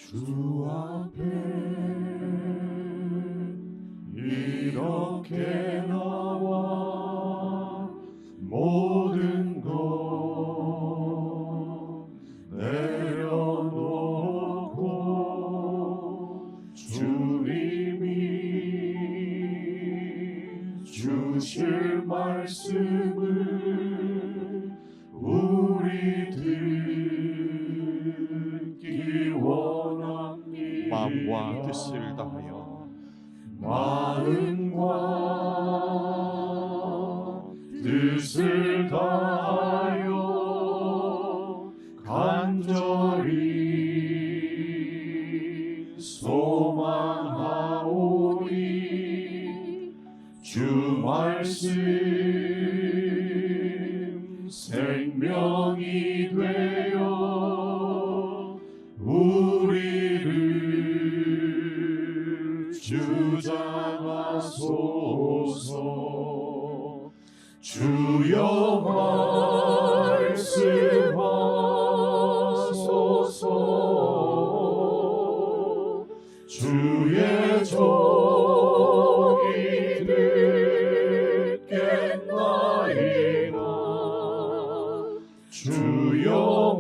주 앞에 이렇게 나와 모든 것 내려놓고 주님이 주실 말씀을 우리 듣기 원합니다. 마음과 뜻을 다하여 마음과 뜻을 다하여 간절히 소망하오니 주 말씀 생명이 되어 우리를 주장하소서. 주여 말씀하소서. 주의 종이 듣겠나이다. 주여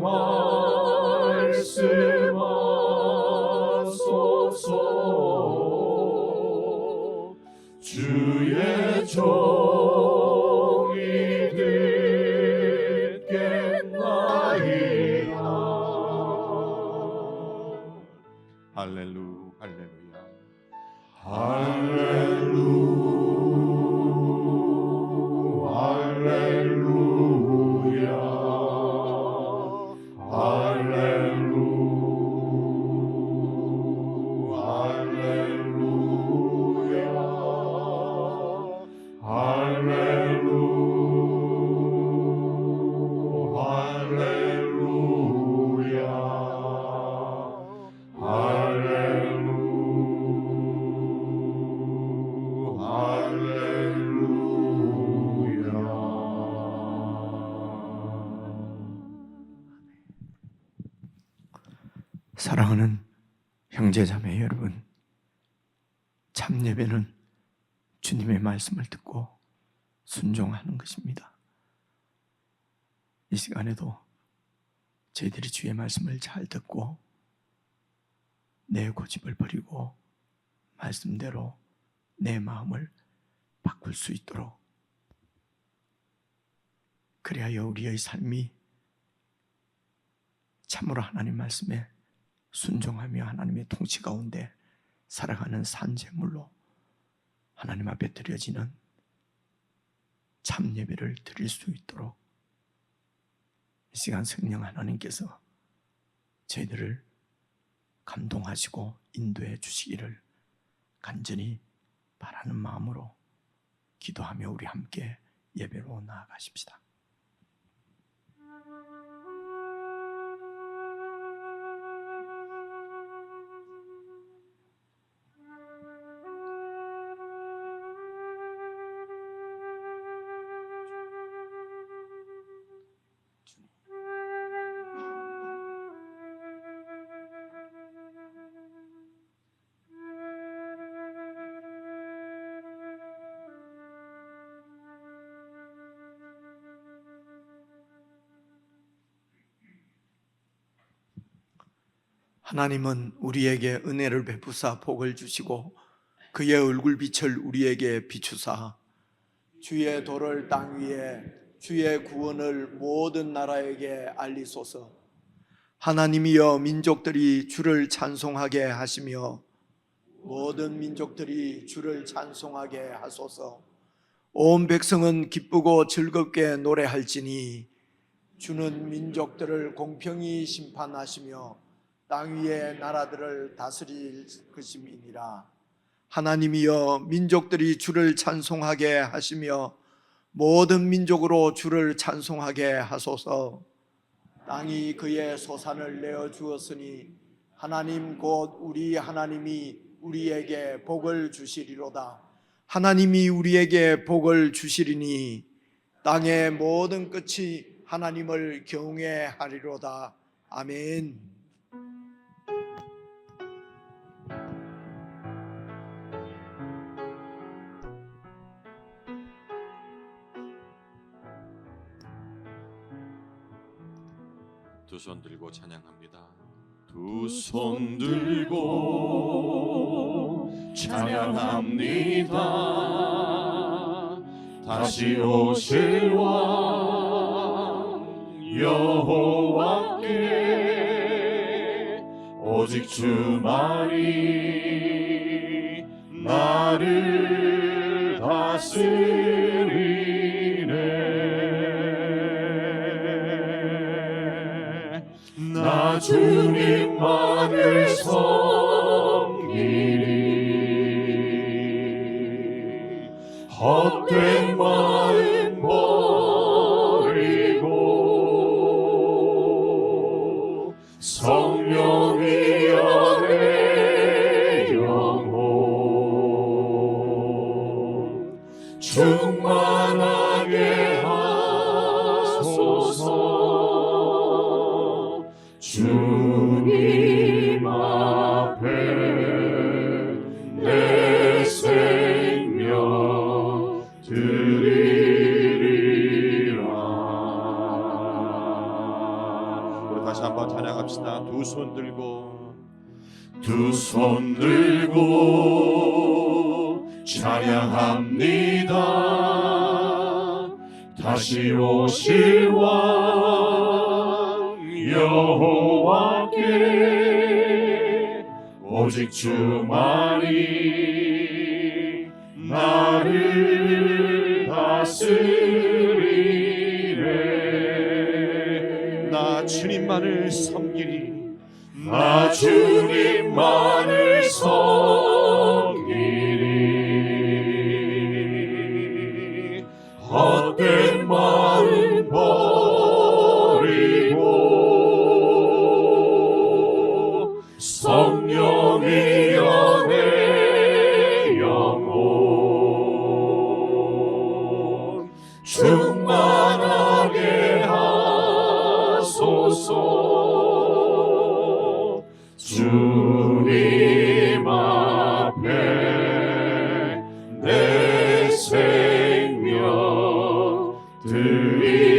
말씀하소서. 주의 종이 듣겠나이다. 할렐루야. 할렐루야. 사랑하는 형제자매 여러분, 참 예배는 주님의 말씀을 듣고 순종하는 것입니다. 이 시간에도 저희들이 주의 말씀을 잘 듣고 내 고집을 버리고 말씀대로 내 마음을 바꿀 수 있도록, 그리하여 우리의 삶이 참으로 하나님 말씀에 순종하며 하나님의 통치 가운데 살아가는 산제물로 하나님 앞에 드려지는 참 예배를 드릴 수 있도록 이 시간 성령 하나님께서 저희들을 감동하시고 인도해 주시기를 간절히 바라는 마음으로 기도하며 우리 함께 예배로 나아가십시다. 하나님은 우리에게 은혜를 베푸사 복을 주시고 그의 얼굴빛을 우리에게 비추사 주의 도를 땅 위에 주의 구원을 모든 나라에게 알리소서. 하나님이여 민족들이 주를 찬송하게 하시며 모든 민족들이 주를 찬송하게 하소서. 온 백성은 기쁘고 즐겁게 노래할지니 주는 민족들을 공평히 심판하시며 땅 위의 나라들을 다스릴 것임이니라. 하나님이여 민족들이 주를 찬송하게 하시며 모든 민족으로 주를 찬송하게 하소서. 땅이 그의 소산을 내어 주었으니 하나님 곧 우리 하나님이 우리에게 복을 주시리로다. 하나님이 우리에게 복을 주시리니 땅의 모든 끝이 하나님을 경외하리로다. 아멘. 두 손 들고 찬양합니다. 두 손 들고 찬양합니다. 다시 오실 왕 여호와께 오직 주만이 나를 다스리네. 나 주님만을 섬기리. 헛된 마음 버리고 성령이 안에 영혼 충만하게 하소서. 주님 앞에 내 생명 드리리라. 우리 다시 한번 찬양합시다. 두 손 들고 두 손 들고 찬양합니다. 다시 오실 왕 여호와께 오직 주만이 나를 다스리네. 나 주님만을 섬기리. 나 주님만을 섬기리. 헛된 마음 버리고 성령이 안에 영혼 충만하게 하소서. 주님 앞에 내 생명 드리리라.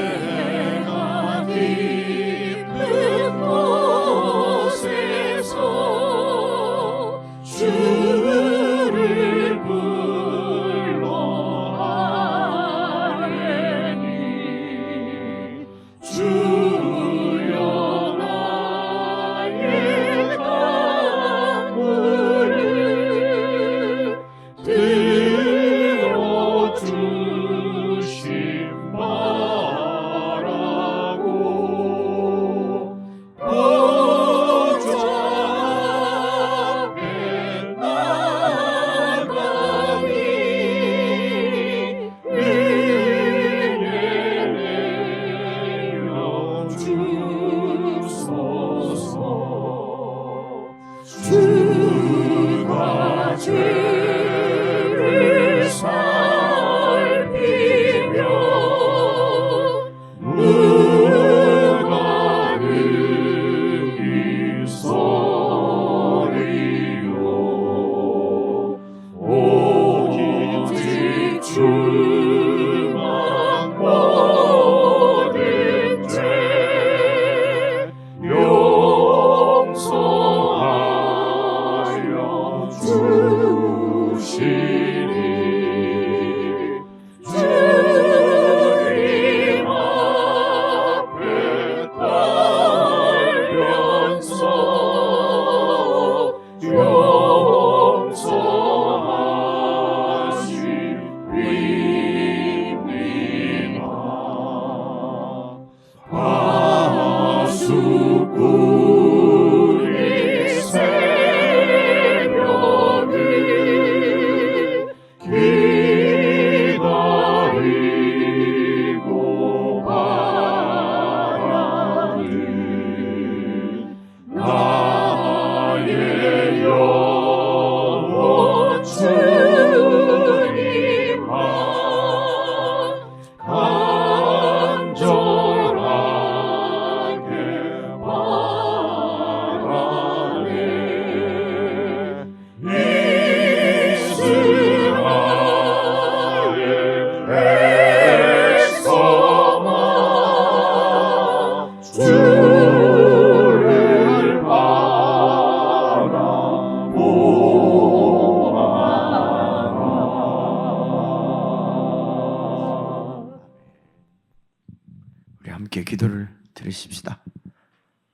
내가 깊은 곳 우리 함께 기도를 드리십시다.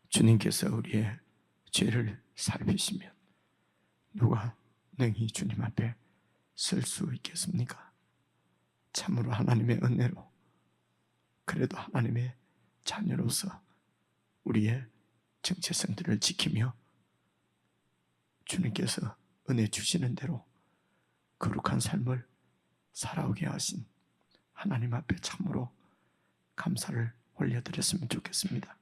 주님께서 우리의 죄를 살피시면 누가 능히 주님 앞에 설 수 있겠습니까? 참으로 하나님의 은혜로, 그래도 하나님의 자녀로서 우리의 정체성들을 지키며 주님께서 은혜 주시는 대로 거룩한 삶을 살아오게 하신 하나님 앞에 참으로 감사를 올려드렸으면 좋겠습니다.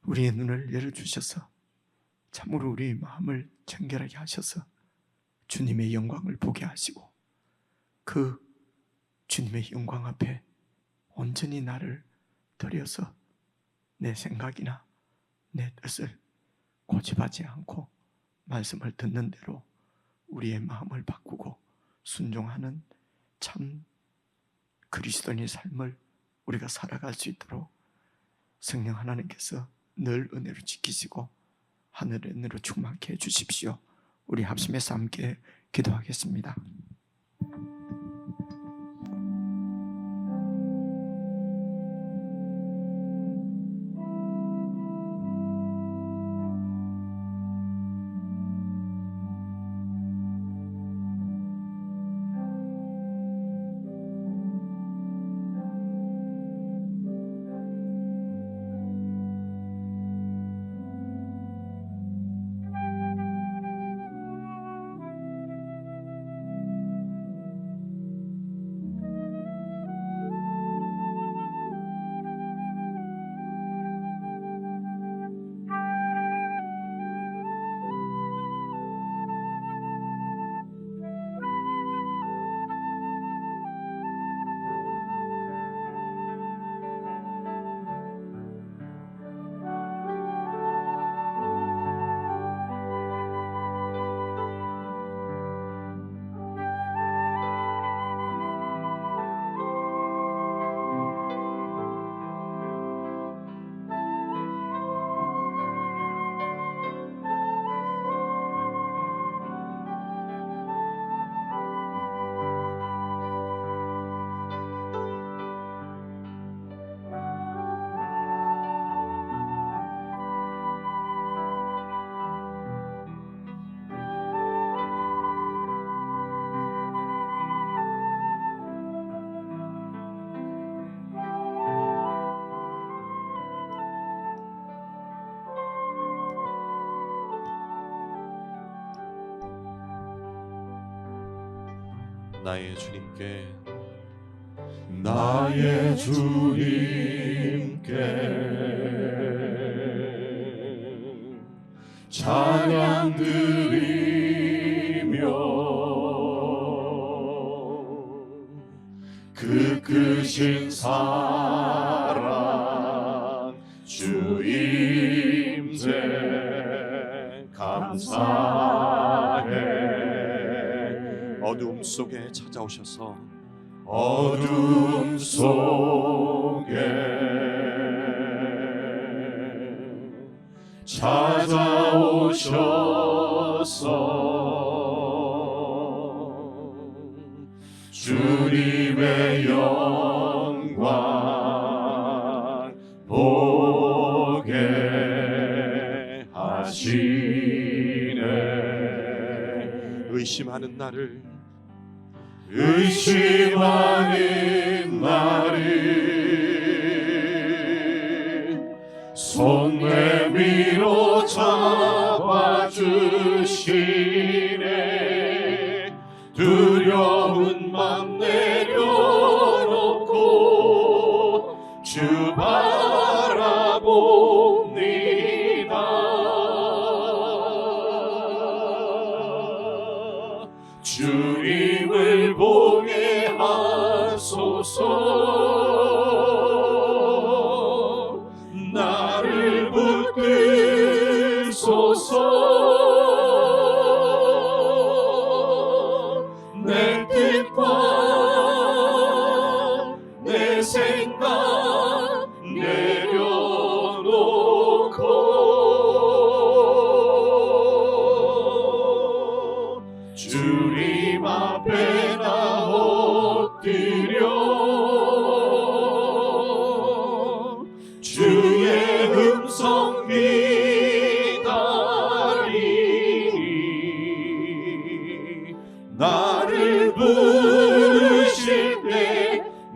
우리의 눈을 열어주셔서 참으로 우리 마음을 청결하게 하셔서 주님의 영광을 보게 하시고 그 주님의 영광 앞에 온전히 나를 드려서 내 생각이나 내 뜻을 고집하지 않고 말씀을 듣는 대로 우리의 마음을 바꾸고 순종하는 참 그리스도인의 삶을 우리가 살아갈 수 있도록 성령 하나님께서 늘 은혜로 지키시고 하늘의 은혜로 충만케 해주십시오. 우리 합심해서 함께 기도하겠습니다. 나의 주님께 나의 주님께 찬양 드리며 그 크신 사랑 주임새 감사해. 어둠 속에 찾아오셔서 어둠 속에 찾아오셔서 주님의 영광 보게 하시네. 의심하는 나를 의심하는 나를 손 내밀어 잡아주시네. 두려운 맘 내려놓고 주 바라봅니다. 주님을 보게 하소서. 나를 붙드소서. 내 뜻과 내 생각 내려놓고 주님 앞에 나 엎드려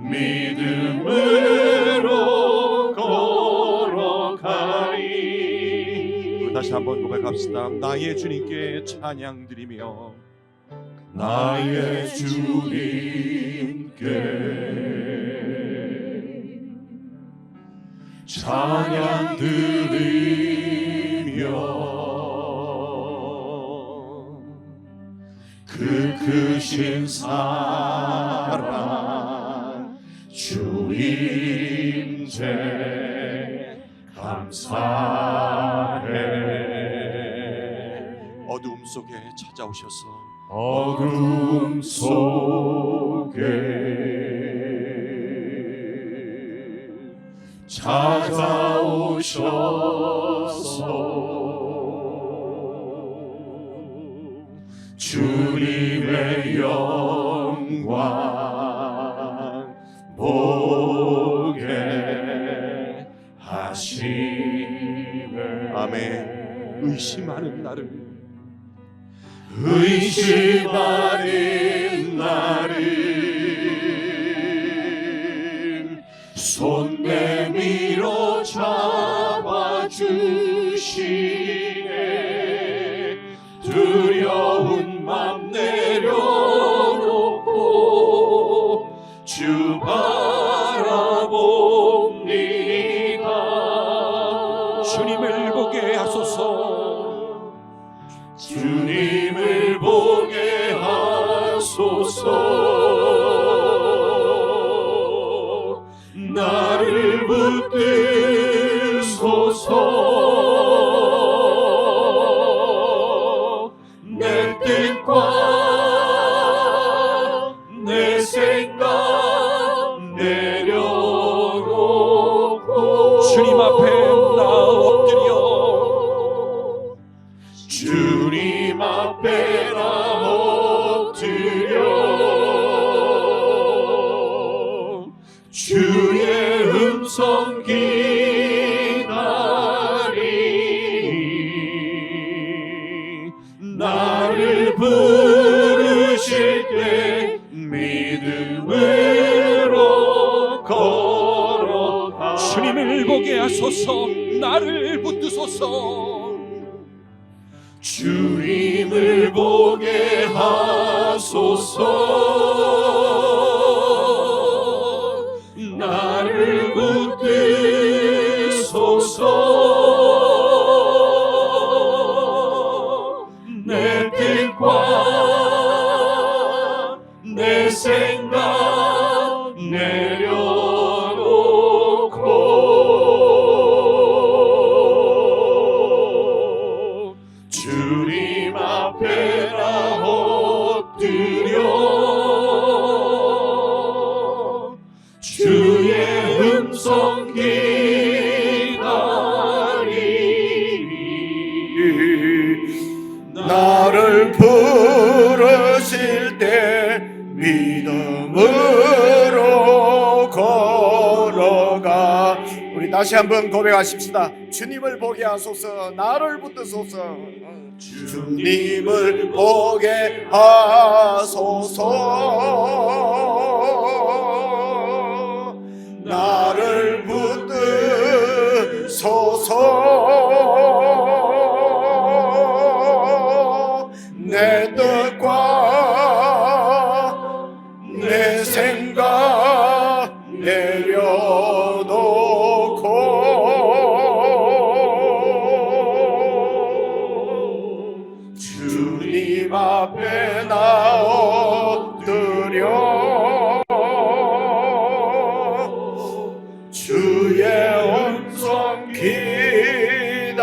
믿음으로 걸어가리. 우리 다시 한번 고백합시다. 나의 주님께 찬양 드리며 나의 주님께 찬양 드리며 그 크신 사랑 주임제 감사해. 어두움 속에 찾아오셔서 어둠 속에 찾아오셔서 주님의 영광 보게 하시네. 아멘. 의심하는 나를 의심하는 나를 손 내밀어 잡아주시네. 두려운 맘 내려놓고 주 바라봅니다. 주님을 보게 하소서. 주님을 보게 하소서. 나를 붙드소서. 내 뜻과 내 생각 내려놓고 주님 앞에 나 엎드려 주님 앞에 나 엎드려 주의 음성 기다리니 나를 부르실 때 믿음으로 걸어가. 주님을 보게 하소서. 나를 붙드소서. 주님을 보게 하소서. 나를 붙드소서. 내 뜻과 내 생각 내려놓고 주님 앞에 나 엎드려 주의 음성 기다리니 나를 부르실 때 믿음으로 걸어가. 우리 다시 한번 고백하십시다. 주님을 보게 하소서. 나를 붙드소서. 주님을 보게 하소서. 나를 붙드소서. 내 뜻과 내 생각 내려놓고 주님 앞에 나 엎드려 주의 음성 기다리니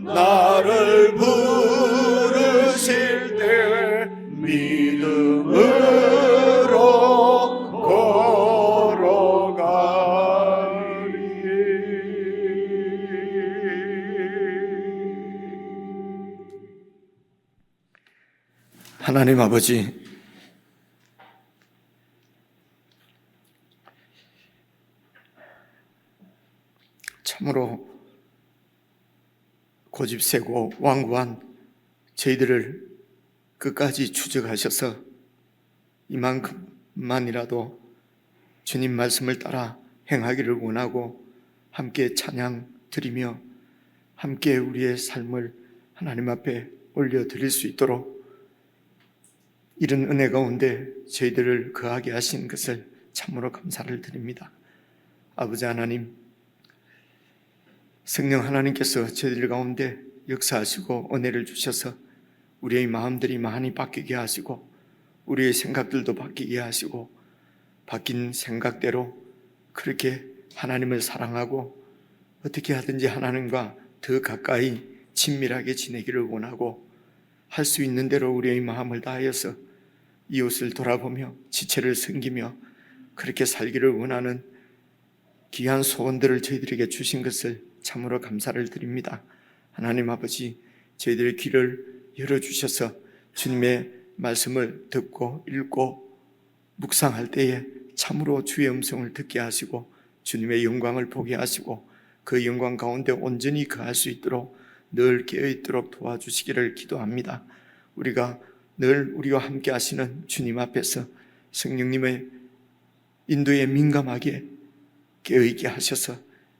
나를 부르실 때 믿음으로 걸어가리. 하나님 아버지, 참으로 고집세고 완고한 저희들을 끝까지 추적하셔서 이만큼만이라도 주님 말씀을 따라 행하기를 원하고 함께 찬양 드리며 함께 우리의 삶을 하나님 앞에 올려드릴 수 있도록 이런 은혜 가운데 저희들을 거하게 하신 것을 참으로 감사를 드립니다. 아버지 하나님, 성령 하나님께서 저희들 가운데 역사하시고 은혜를 주셔서 우리의 마음들이 많이 바뀌게 하시고 우리의 생각들도 바뀌게 하시고 바뀐 생각대로 그렇게 하나님을 사랑하고 어떻게 하든지 하나님과 더 가까이 친밀하게 지내기를 원하고 할 수 있는 대로 우리의 마음을 다하여서 이웃을 돌아보며 지체를 섬기며 그렇게 살기를 원하는 귀한 소원들을 저희들에게 주신 것을 참으로 감사를 드립니다. 하나님 아버지, 저희들의 귀를 열어주셔서 주님의 말씀을 듣고 읽고 묵상할 때에 참으로 주의 음성을 듣게 하시고 주님의 영광을 보게 하시고 그 영광 가운데 온전히 거할 수 있도록 늘 깨어있도록 도와주시기를 기도합니다. 우리가 늘 우리와 함께 하시는 주님 앞에서 성령님의 인도에 민감하게 깨어있게 하셔서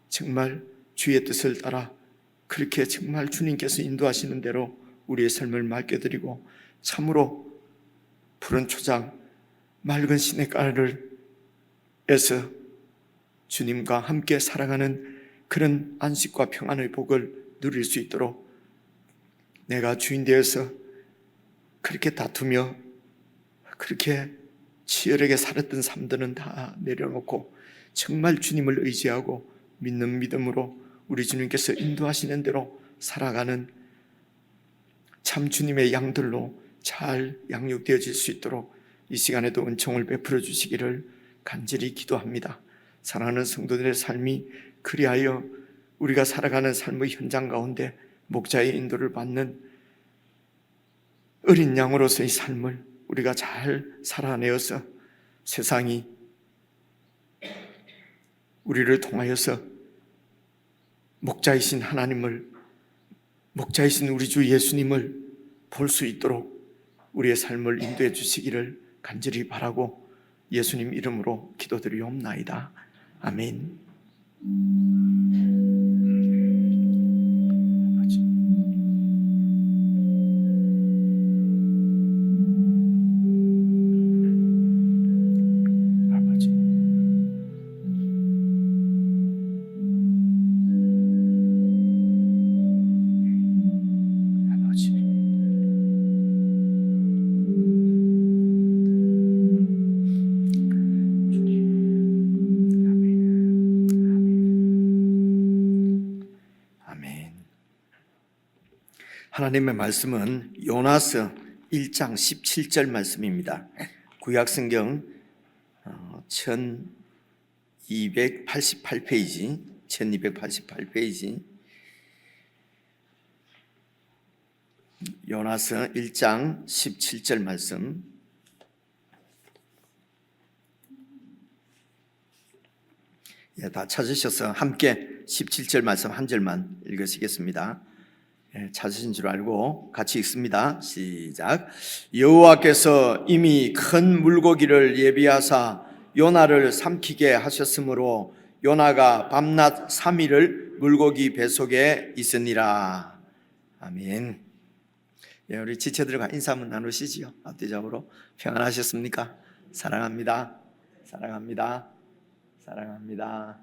정말 주의 뜻을 따라 그렇게 정말 주님께서 인도하시는 대로 우리의 삶을 맡겨드리고 참으로 푸른 초장, 맑은 시냇가를 에서 주님과 함께 살아가는 그런 안식과 평안의 복을 누릴 수 있도록 내가 주인 되어서 그렇게 다투며 그렇게 치열하게 살았던 삶들은 다 내려놓고 정말 주님을 의지하고 믿는 믿음으로 우리 주님께서 인도하시는 대로 살아가는 참 주님의 양들로 잘 양육되어질 수 있도록 이 시간에도 은총을 베풀어 주시기를 간절히 기도합니다. 사랑하는 성도들의 삶이 그리하여 우리가 살아가는 삶의 현장 가운데 목자의 인도를 받는 어린 양으로서의 삶을 우리가 잘 살아내어서 세상이 우리를 통하여서 목자이신 하나님을, 목자이신 우리 주 예수님을 볼 수 있도록 우리의 삶을 인도해 주시기를 간절히 바라고 예수님 이름으로 기도드리옵나이다. 아멘. 하나님의 말씀은 요나서 1장 17절 말씀입니다. 구약성경 1288페이지 요나서 1장 17절 말씀. 다 찾으셔서 함께 17절 말씀 한 절만 읽으시겠습니다. 찾으신 줄 알고 같이 읽습니다. 시작. 여호와께서 이미 큰 물고기를 예비하사 요나를 삼키게 하셨으므로 요나가 밤낮 3일을 물고기 뱃속에 있으니라. 아멘. 우리 지체들과 인사 한번 나누시지요. 앞뒤적으로 평안하셨습니까? 사랑합니다. 사랑합니다. 사랑합니다.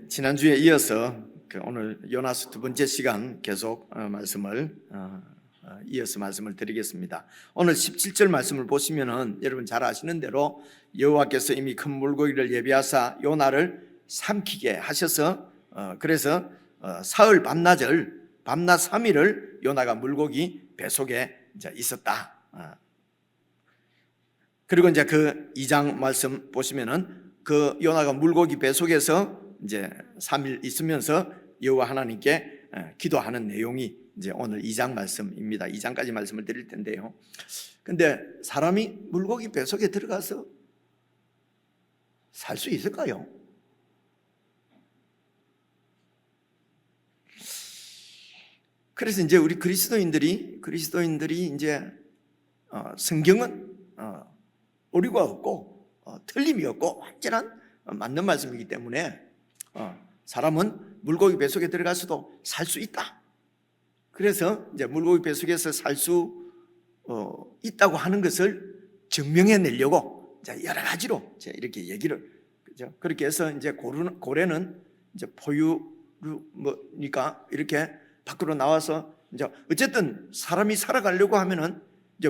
지난주에 이어서 오늘 요나서 두 번째 시간 계속 말씀을 이어서 말씀을 드리겠습니다. 오늘 17절 말씀을 보시면은 여러분 잘 아시는 대로 여호와께서 이미 큰 물고기를 예비하사 요나를 삼키게 하셔서 그래서 사흘 밤낮을 밤낮 3일을 요나가 물고기 뱃속에 이제 있었다. 그리고 이제 그 2장 말씀 보시면은 그 요나가 물고기 뱃속에서 이제 3일 있으면서 여호와 하나님께 기도하는 내용이 이제 오늘 2장 말씀입니다. 2장까지 말씀을 드릴 텐데요. 근데 사람이 물고기 뱃속에 들어가서 살 수 있을까요? 그래서 이제 우리 그리스도인들이 이제 성경은 오류가 없고 틀림이 없고 완전한 맞는 말씀이기 때문에 사람은 물고기 뱃속에 들어가서도 살 수 있다. 그래서 이제 물고기 뱃속에서 살 수 있다고 하는 것을 증명해 내려고 여러 가지로 이렇게 얘기를, 그죠? 그렇게 해서 이제 고래는 이제 포유류니까 이렇게 밖으로 나와서 이제 어쨌든 사람이 살아가려고 하면은 이제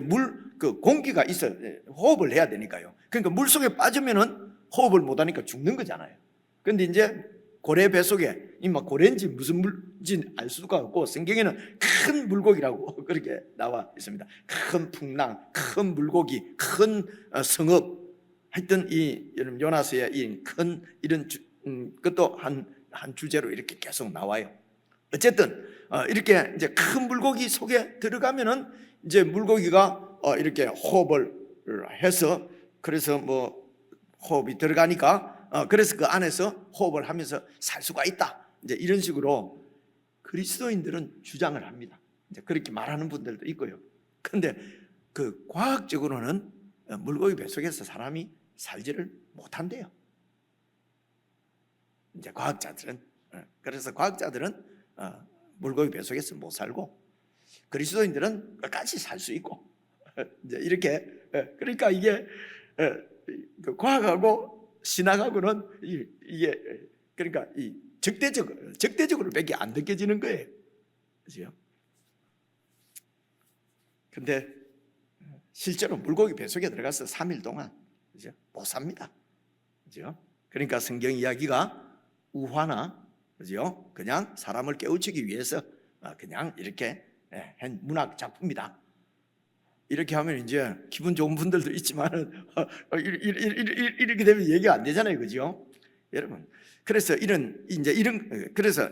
그 공기가 있어 호흡을 해야 되니까요. 그러니까 물 속에 빠지면은 호흡을 못 하니까 죽는 거잖아요. 그런데 이제 고래 뱃속에 이마 고래인지 무슨 물인지 알 수가 없고 성경에는 큰 물고기라고 그렇게 나와 있습니다. 큰 풍랑, 큰 물고기, 큰 성읍, 하여튼 이 요나스의 이 큰 이런 것도 한 주제로 이렇게 계속 나와요. 어쨌든 이렇게 이제 큰 물고기 속에 들어가면은 이제 물고기가 이렇게 호흡을 해서, 그래서 뭐 호흡이 들어가니까 그래서 그 안에서 호흡을 하면서 살 수가 있다. 이제 이런 식으로 그리스도인들은 주장을 합니다. 이제 그렇게 말하는 분들도 있고요. 그런데 그 과학적으로는 물고기 뱃속에서 사람이 살지를 못한대요. 이제 과학자들은, 그래서 과학자들은 물고기 뱃속에서 못 살고 그리스도인들은 끝까지 살 수 있고 이제 이렇게, 그러니까 이게 과학하고 신학하고는 이게 그러니까 이 적대적으로 밖에 안 느껴지는 거예요. 그죠? 근데 실제로 물고기 뱃속에 들어가서 3일 동안, 그죠? 못 삽니다. 그죠? 그러니까 성경 이야기가 우화나, 그죠? 그냥 사람을 깨우치기 위해서 그냥 이렇게 한 문학 작품이다. 이렇게 하면 이제 기분 좋은 분들도 있지만은 이렇게 되면 얘기가 안 되잖아요, 그죠? 여러분, 그래서 그래서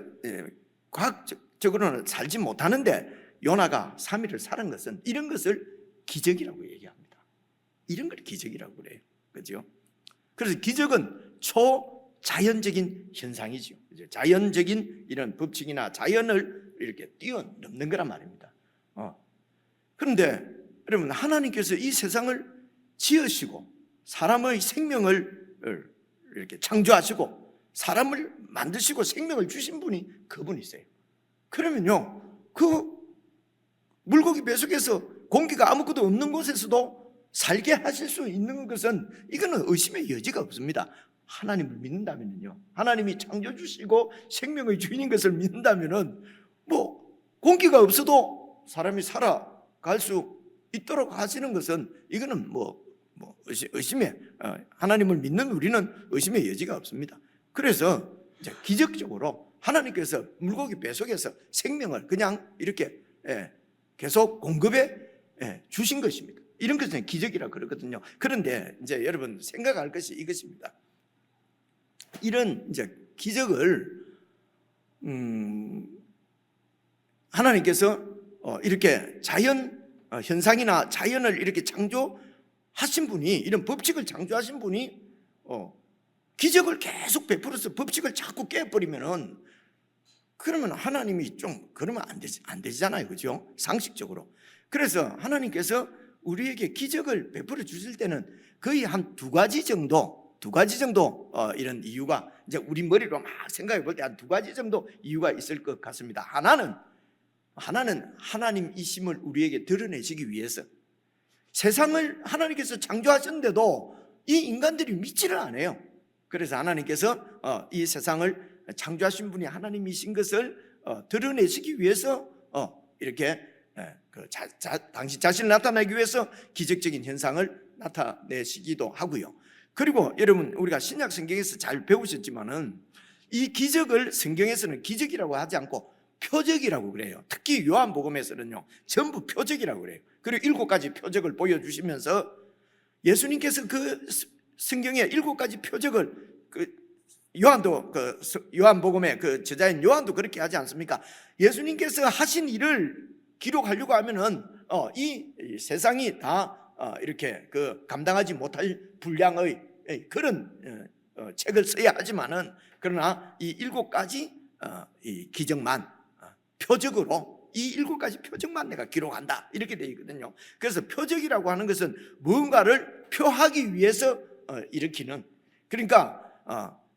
과학적으로는 살지 못하는데 요나가 3일을 살은 것은 이런 것을 기적이라고 얘기합니다. 이런 걸 기적이라고 그래요, 그죠? 그래서 기적은 초자연적인 현상이죠. 자연적인 이런 법칙이나 자연을 이렇게 뛰어넘는 거란 말입니다. 그런데 여러분, 하나님께서 이 세상을 지으시고 사람의 생명을 이렇게 창조하시고 사람을 만드시고 생명을 주신 분이 그분이세요. 그러면요, 그 물고기 뱃속에서 공기가 아무것도 없는 곳에서도 살게 하실 수 있는 것은 이거는 의심의 여지가 없습니다. 하나님을 믿는다면요, 하나님이 창조 주시고 생명의 주인인 것을 믿는다면은 뭐 공기가 없어도 사람이 살아갈 수 있도록 하시는 것은 이거는 뭐 의심의, 하나님을 믿는 우리는 의심의 여지가 없습니다. 그래서 이제 기적적으로 하나님께서 물고기 뱃속에서 생명을 그냥 이렇게 계속 공급해 주신 것입니다. 이런 것은 기적이라고 그러거든요. 그런데 이제 여러분 생각할 것이 이것입니다. 이런 이제 기적을 하나님께서 이렇게 자연 현상이나 자연을 이렇게 창조하신 분이, 이런 법칙을 창조하신 분이 기적을 계속 베풀어서 법칙을 자꾸 깨버리면은, 그러면 하나님이 좀 그러면 안 되잖아요, 그죠? 상식적으로. 그래서 하나님께서 우리에게 기적을 베풀어 주실 때는 거의 한 두 가지 정도 이런 이유가, 이제 우리 머리로 막 생각해 볼 때 한 두 가지 정도 이유가 있을 것 같습니다. 하나는 하나님이심을 우리에게 드러내시기 위해서, 세상을 하나님께서 창조하셨는데도 이 인간들이 믿지를 않아요. 그래서 하나님께서 이 세상을 창조하신 분이 하나님이신 것을 드러내시기 위해서 이렇게 당신 자신을 나타내기 위해서 기적적인 현상을 나타내시기도 하고요. 그리고 여러분, 우리가 신약 성경에서 잘 배우셨지만은 이 기적을 성경에서는 기적이라고 하지 않고 표적이라고 그래요. 특히 요한복음에서는요, 전부 표적이라고 그래요. 그리고 7가지 표적을 보여주시면서 예수님께서 그 성경의 7가지 표적을 요한도 요한복음의 그 저자인 요한도 그렇게 하지 않습니까? 예수님께서 하신 일을 기록하려고 하면은 이 세상이 다 이렇게 감당하지 못할 분량의 그런 책을 써야 하지만은, 그러나 이 7가지 이 기적만 표적으로 이 7가지 표적만 내가 기록한다 이렇게 되어 있거든요. 그래서 표적이라고 하는 것은 무언가를 표하기 위해서 일으키는, 그러니까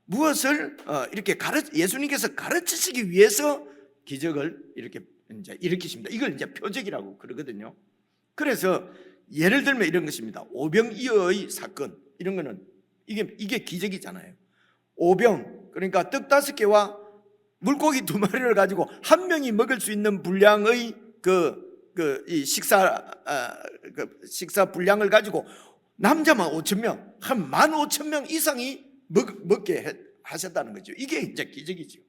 무엇을 이렇게 예수님께서 가르치시기 위해서 기적을 이렇게 이제 일으키십니다. 이걸 이제 표적이라고 그러거든요. 그래서 예를 들면 이런 것입니다. 오병이어의 사건, 이런 거는 이게 기적이잖아요. 오병, 그러니까 떡 5개와 물고기 2마리를 가지고 한 명이 먹을 수 있는 분량의 이 식사 분량을 가지고 남자만 5,000명, 한 15,000명 이상이 먹게 하셨다는 거죠. 이게 이제 기적이죠.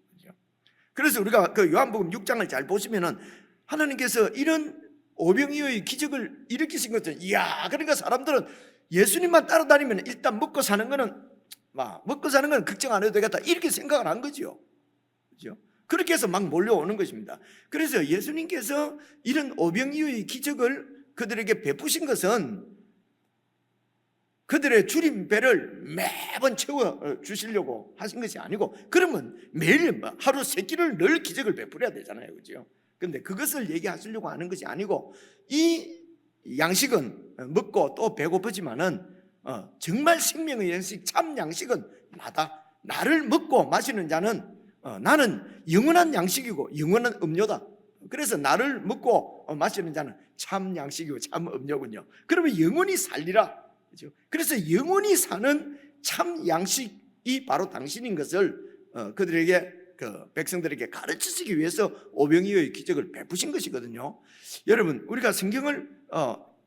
그래서 우리가 그 요한복음 6장을 잘 보시면은 하나님께서 이런 오병이어의 기적을 일으키신 것은, 이야, 그러니까 사람들은 예수님만 따라다니면 일단 먹고 사는 거는 걱정 안 해도 되겠다 이렇게 생각을 한 거죠. 그렇죠? 그렇게 해서 막 몰려오는 것입니다. 그래서 예수님께서 이런 오병이어의 기적을 그들에게 베푸신 것은 그들의 줄임배를 매번 채워 주시려고 하신 것이 아니고, 그러면 매일 하루 3끼를 늘 기적을 베풀어야 되잖아요. 그렇죠? 그런데 그것을 얘기하시려고 하는 것이 아니고, 이 양식은 먹고 또 배고프지만은 정말 생명의 양식, 참 양식은 나다. 나를 먹고 마시는 자는 나는 영원한 양식이고 영원한 음료다. 그래서 나를 먹고 마시는 자는 참 양식이고 참 음료군요. 그러면 영원히 살리라. 그렇죠? 그래서 영원히 사는 참 양식이 바로 당신인 것을 그들에게, 그 백성들에게 가르치시기 위해서 오병이어의 기적을 베푸신 것이거든요. 여러분, 우리가 성경을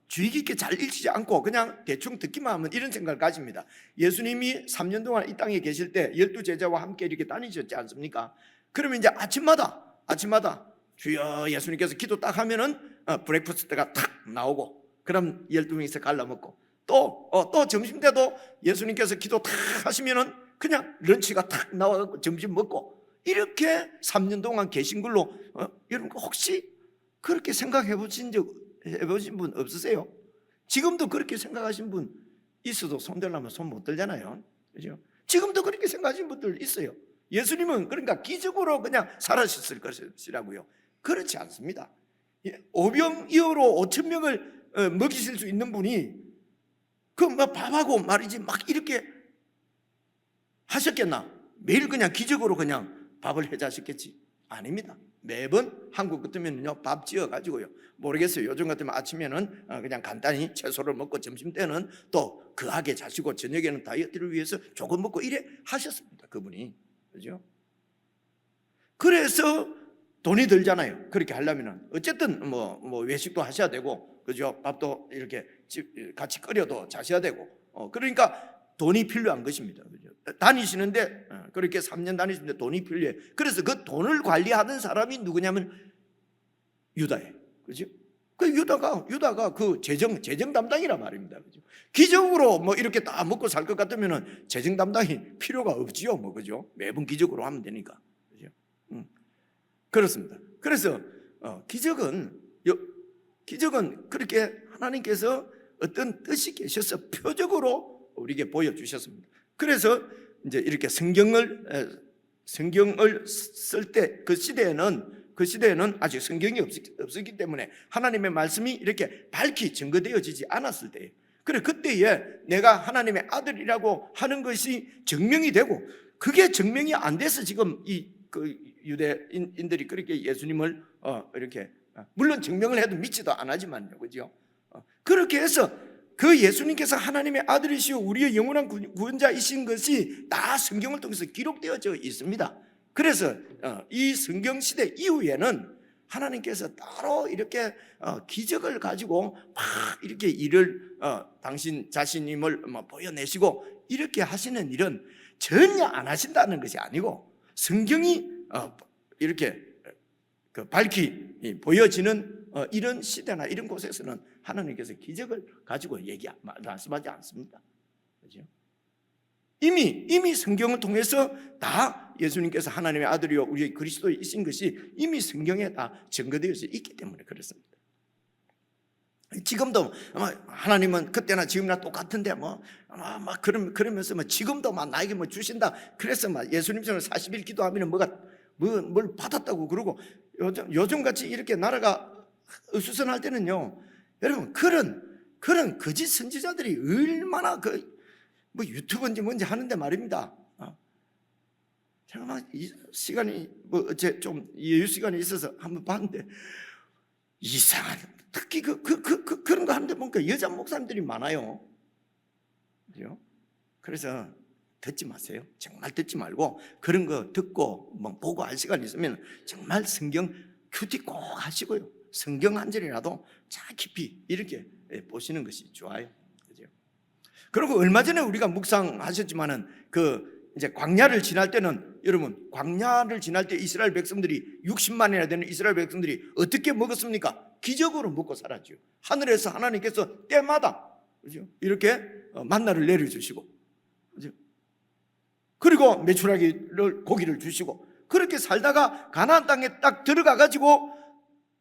주의 깊게 잘 읽지 않고 그냥 대충 듣기만 하면 이런 생각을 가집니다. 예수님이 3년 동안 이 땅에 계실 때 12제자와 함께 이렇게 다니셨지 않습니까? 그러면 이제 아침마다 주여 예수님께서 기도 딱 하면은 브레이크퍼스트가 탁 나오고, 그럼 12명이서 갈라 먹고, 또 점심 때도 예수님께서 기도 탁 하시면은 그냥 런치가 탁 나와서 점심 먹고, 이렇게 3년 동안 계신 걸로 여러분 혹시 그렇게 생각해 보신 분 없으세요? 지금도 그렇게 생각하신 분 있어도 손 들라면 손 못 들잖아요. 그죠? 지금도 그렇게 생각하신 분들 있어요. 예수님은 그러니까 기적으로 그냥 살아셨을 것이라고요. 그렇지 않습니다. 오병이어로 5,000명을 먹이실 수 있는 분이 밥하고 말이지 막 이렇게 하셨겠나? 매일 그냥 기적으로 그냥 밥을 해자셨겠지? 아닙니다. 매번 한국 같으면요 밥 지어가지고요, 모르겠어요, 요즘 같으면 아침에는 그냥 간단히 채소를 먹고, 점심 때는 또 거하게 자시고, 저녁에는 다이어트를 위해서 조금 먹고 이래 하셨습니다. 그분이. 그죠? 그래서 돈이 들잖아요. 그렇게 하려면은 어쨌든 뭐 외식도 하셔야 되고, 그죠? 밥도 이렇게 같이 끓여도 자셔야 되고, 그러니까 돈이 필요한 것입니다. 그죠? 다니시는데 그렇게 3년 다니시는데 돈이 필요해. 그래서 그 돈을 관리하는 사람이 누구냐면 유다예요. 그죠? 그 유다가 그 재정 담당이란 말입니다. 그죠? 기적으로 뭐 이렇게 다 먹고 살 것 같으면은 재정 담당이 필요가 없지요. 뭐 그죠? 매번 기적으로 하면 되니까. 그죠? 그렇습니다. 그래서 기적은 그렇게 하나님께서 어떤 뜻이 계셔서 표적으로 우리에게 보여주셨습니다. 그래서 이제 이렇게 성경을 쓸 때 그 시대에는 아직 성경이 없었기 때문에 하나님의 말씀이 이렇게 밝히 증거되어지지 않았을 때예요. 그래, 그때에 내가 하나님의 아들이라고 하는 것이 증명이 되고, 그게 증명이 안 돼서 지금 그 유대인들이 그렇게 예수님을 이렇게, 물론 증명을 해도 믿지도 안 하지만요, 그죠? 그렇게 해서 그 예수님께서 하나님의 아들이시오 우리의 영원한 구원자이신 것이 다 성경을 통해서 기록되어져 있습니다. 그래서 이 성경 시대 이후에는 하나님께서 따로 이렇게 기적을 가지고 막 이렇게 일을 당신 자신임을 보여내시고 이렇게 하시는 일은 전혀 안 하신다는 것이 아니고, 성경이 이렇게 밝히 보여지는 이런 시대나 이런 곳에서는 하나님께서 기적을 가지고 말씀하지 않습니다. 그렇죠? 이미 성경을 통해서 다 예수님께서 하나님의 아들이요 우리의 그리스도이신 것이 이미 성경에 다 증거되어져 있기 때문에 그렇습니다. 지금도 하나님은 그때나 지금이나 똑같은데 그러면서 지금도 나에게 주신다. 그래서 예수님처럼 40일 기도하면 뭐가 뭘 받았다고 그러고 요즘같이 이렇게 나라가 어수선할 때는요, 여러분 그런 거짓 선지자들이 얼마나 뭐 유튜브인지 뭔지 하는데 말입니다. 제가 막 시간이 뭐 어째 좀 여유 시간이 있어서 한번 봤는데 이상한, 특히 그런 거 하는데 보니까 여자 목사님들이 많아요. 그죠? 그래서 듣지 마세요. 정말 듣지 말고 그런 거 듣고 뭐 보고 할 시간 있으면 정말 성경 큐티 꼭 하시고요. 성경 한 절이라도 자 깊이 이렇게 보시는 것이 좋아요. 그죠? 그리고 얼마 전에 우리가 묵상하셨지만은 이제 광야를 지날 때는, 여러분 광야를 지날 때 이스라엘 백성들이 60만이나 되는 이스라엘 백성들이 어떻게 먹었습니까? 기적으로 먹고 살았죠. 하늘에서 하나님께서 때마다, 그죠? 이렇게 만나를 내려주시고, 그죠? 그리고 메추라기를 고기를 주시고, 그렇게 살다가 가나안 땅에 딱 들어가 가지고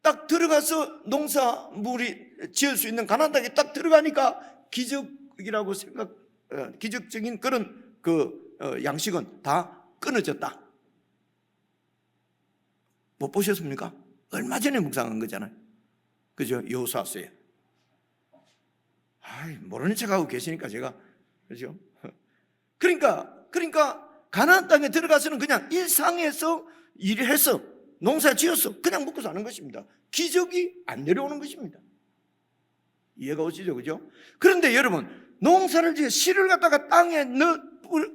딱 들어가서 농사물이 지을 수 있는 가나안 땅에 딱 들어가니까 기적이라고 기적적인 그런 양식은 다 끊어졌다. 못 보셨습니까? 얼마 전에 묵상한 거잖아요. 그죠? 여호수아서에. 모르는 척하고 계시니까 제가, 그죠? 그러니까 가나안 땅에 들어가서는 그냥 일상에서 일해서 농사 지어서 그냥 먹고 사는 것입니다. 기적이 안 내려오는 것입니다. 이해가 오시죠? 그죠? 그런데 여러분, 농사를 지어 씨를 갖다가 땅에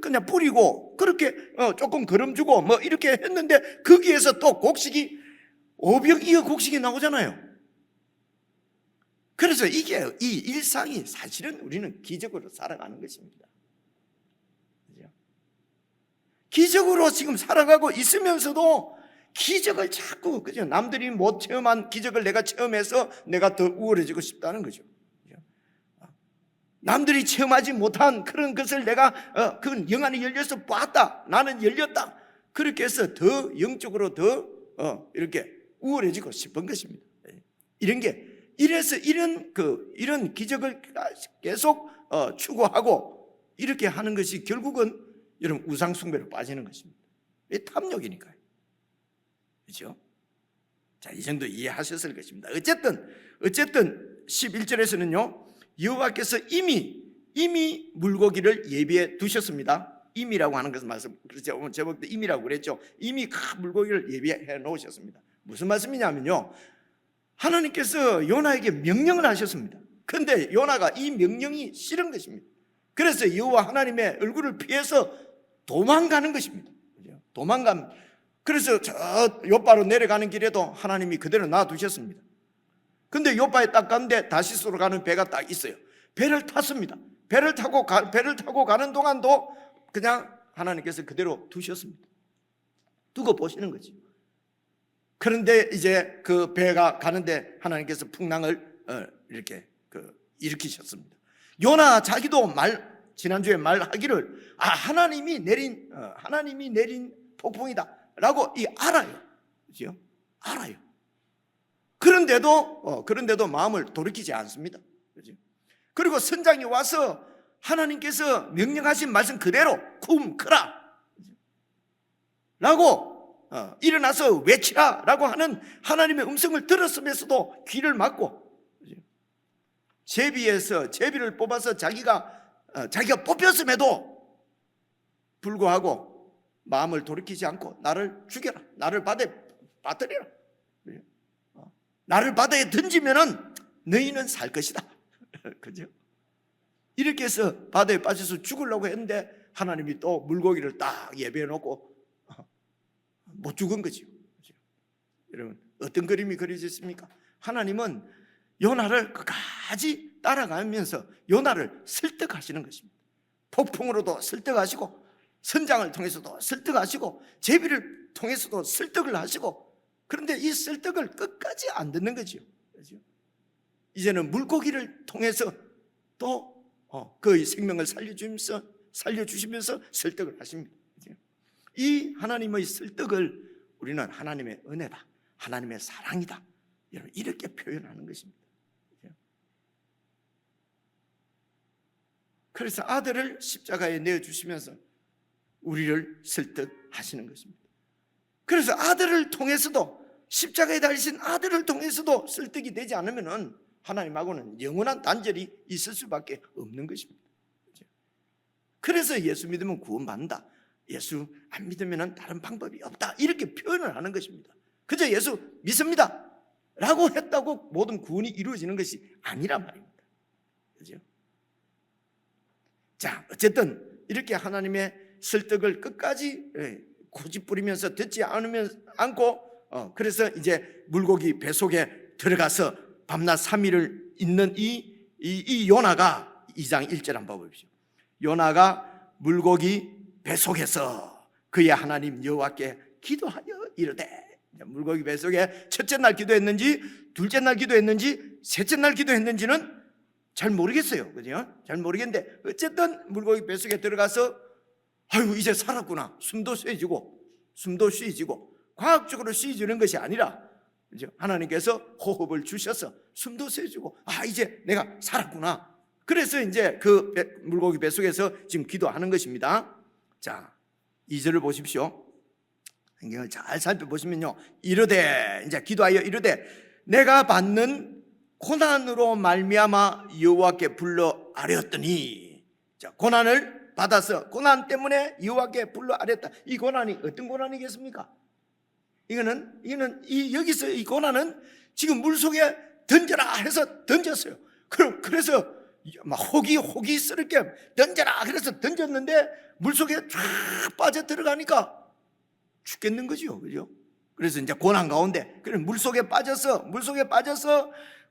그냥 뿌리고 그렇게 조금 거름 주고 뭐 이렇게 했는데 거기에서 또 곡식이 500이어 곡식이 나오잖아요. 그래서 이 일상이 사실은 우리는 기적으로 살아가는 것입니다. 그죠? 기적으로 지금 살아가고 있으면서도 기적을 자꾸, 그죠? 남들이 못 체험한 기적을 내가 체험해서 내가 더 우월해지고 싶다는 거죠. 남들이 체험하지 못한 그런 것을 내가 그건 영안이 열려서 봤다, 나는 열렸다, 그렇게 해서 더 영적으로 더 이렇게 우월해지고 싶은 것입니다. 이래서 이런 기적을 계속 추구하고 이렇게 하는 것이 결국은 여러분 우상 숭배로 빠지는 것입니다. 이 탐욕이니까요. 그렇죠? 자, 이 정도 이해하셨을 것입니다. 어쨌든 11절에서는요, 여호와께서 이미 물고기를 예비해 두셨습니다. 이미라고 하는 것은 말씀, 그렇죠? 제목 때 이미라고 그랬죠. 이미 물고기를 예비해 놓으셨습니다. 무슨 말씀이냐면요, 하나님께서 요나에게 명령을 하셨습니다. 그런데 요나가 이 명령이 싫은 것입니다. 그래서 여호와 하나님의 얼굴을 피해서 도망가는 것입니다. 그래서 저 요바로 내려가는 길에도 하나님이 그대로 놔두셨습니다. 근데 요바에 딱 가는데 다시스로 가는 배가 딱 있어요. 배를 탔습니다. 배를 타고 가는 동안도 그냥 하나님께서 그대로 두셨습니다. 두고 보시는 거죠. 그런데 이제 그 배가 가는데 하나님께서 풍랑을 이렇게 일으키셨습니다. 요나 자기도 지난주에 말하기를 하나님이 내린 폭풍이다라고 알아요. 그죠? 알아요. 그런데도 마음을 돌이키지 않습니다. 그죠? 그리고 선장이 와서 하나님께서 명령하신 말씀 그대로 쿰크라 라고 일어나서 외치라 라고 하는 하나님의 음성을 들었으면서도 귀를 막고, 제비를 뽑아서 자기가 뽑혔음에도 불구하고 마음을 돌이키지 않고 나를 죽여라, 나를 바다에 빠뜨리라, 나를 바다에 던지면은 너희는 살 것이다. 그죠? 이렇게 해서 바다에 빠져서 죽으려고 했는데 하나님이 또 물고기를 딱 예배해 놓고 못 죽은 거죠. 여러분, 어떤 그림이 그려졌습니까? 하나님은 요나를 끝까지 따라가면서 요나를 설득하시는 것입니다. 폭풍으로도 설득하시고, 선장을 통해서도 설득하시고, 제비를 통해서도 설득을 하시고, 그런데 이 설득을 끝까지 안 듣는 거죠. 이제는 물고기를 통해서 또 그의 생명을 살려주시면서 설득을 하십니다. 이 하나님의 설득을 우리는 하나님의 은혜다, 하나님의 사랑이다, 여러분 이렇게 표현하는 것입니다. 그래서 아들을 십자가에 내어주시면서 우리를 설득하시는 것입니다. 그래서 아들을 통해서도, 십자가에 달리신 아들을 통해서도 설득이 되지 않으면은 하나님하고는 영원한 단절이 있을 수밖에 없는 것입니다. 그래서 예수 믿으면 구원받는다, 예수 안 믿으면 다른 방법이 없다, 이렇게 표현을 하는 것입니다. 그저 예수 믿습니다 라고 했다고 모든 구원이 이루어지는 것이 아니란 말입니다. 그죠? 자, 어쨌든 이렇게 하나님의 설득을 끝까지 고집부리면서 듣지 않고 그래서 이제 물고기 뱃속에 들어가서 밤낮 3일을 있는 이 요나가 2장 1절 한번 보십시오. 요나가 물고기 뱃속에서 그의 하나님 여호와께 기도하여 이르되, 물고기 뱃속에 첫째 날 기도했는지 둘째 날 기도했는지 셋째 날 기도했는지는 잘 모르겠어요. 그죠? 잘 모르겠는데 어쨌든 물고기 뱃속에 들어가서 아이고 이제 살았구나, 숨도 쉬어지고 과학적으로 쉬어지는 것이 아니라 하나님께서 호흡을 주셔서 숨도 쉬어지고 이제 내가 살았구나. 그래서 이제 그 물고기 뱃속에서 지금 기도하는 것입니다. 자, 2절을 보십시오. 성경을 잘 살펴보시면요, 이르되, 이제 기도하여 이르되 내가 받는 고난으로 말미암아 여호와께 불러 아뢰었더니, 자, 고난을 받아서 고난 때문에 여호와께 불러 아뢰었다. 이 고난이 어떤 고난이겠습니까? 이거는 여기서 이 고난은 지금 물속에 던져라 해서 던졌어요. 그래서 막 호기스럽게 던져라 그래서 던졌는데 물속에 쫙 빠져 들어가니까 죽겠는 거죠. 그죠? 그래서 이제 고난 가운데, 그래 물속에 빠져서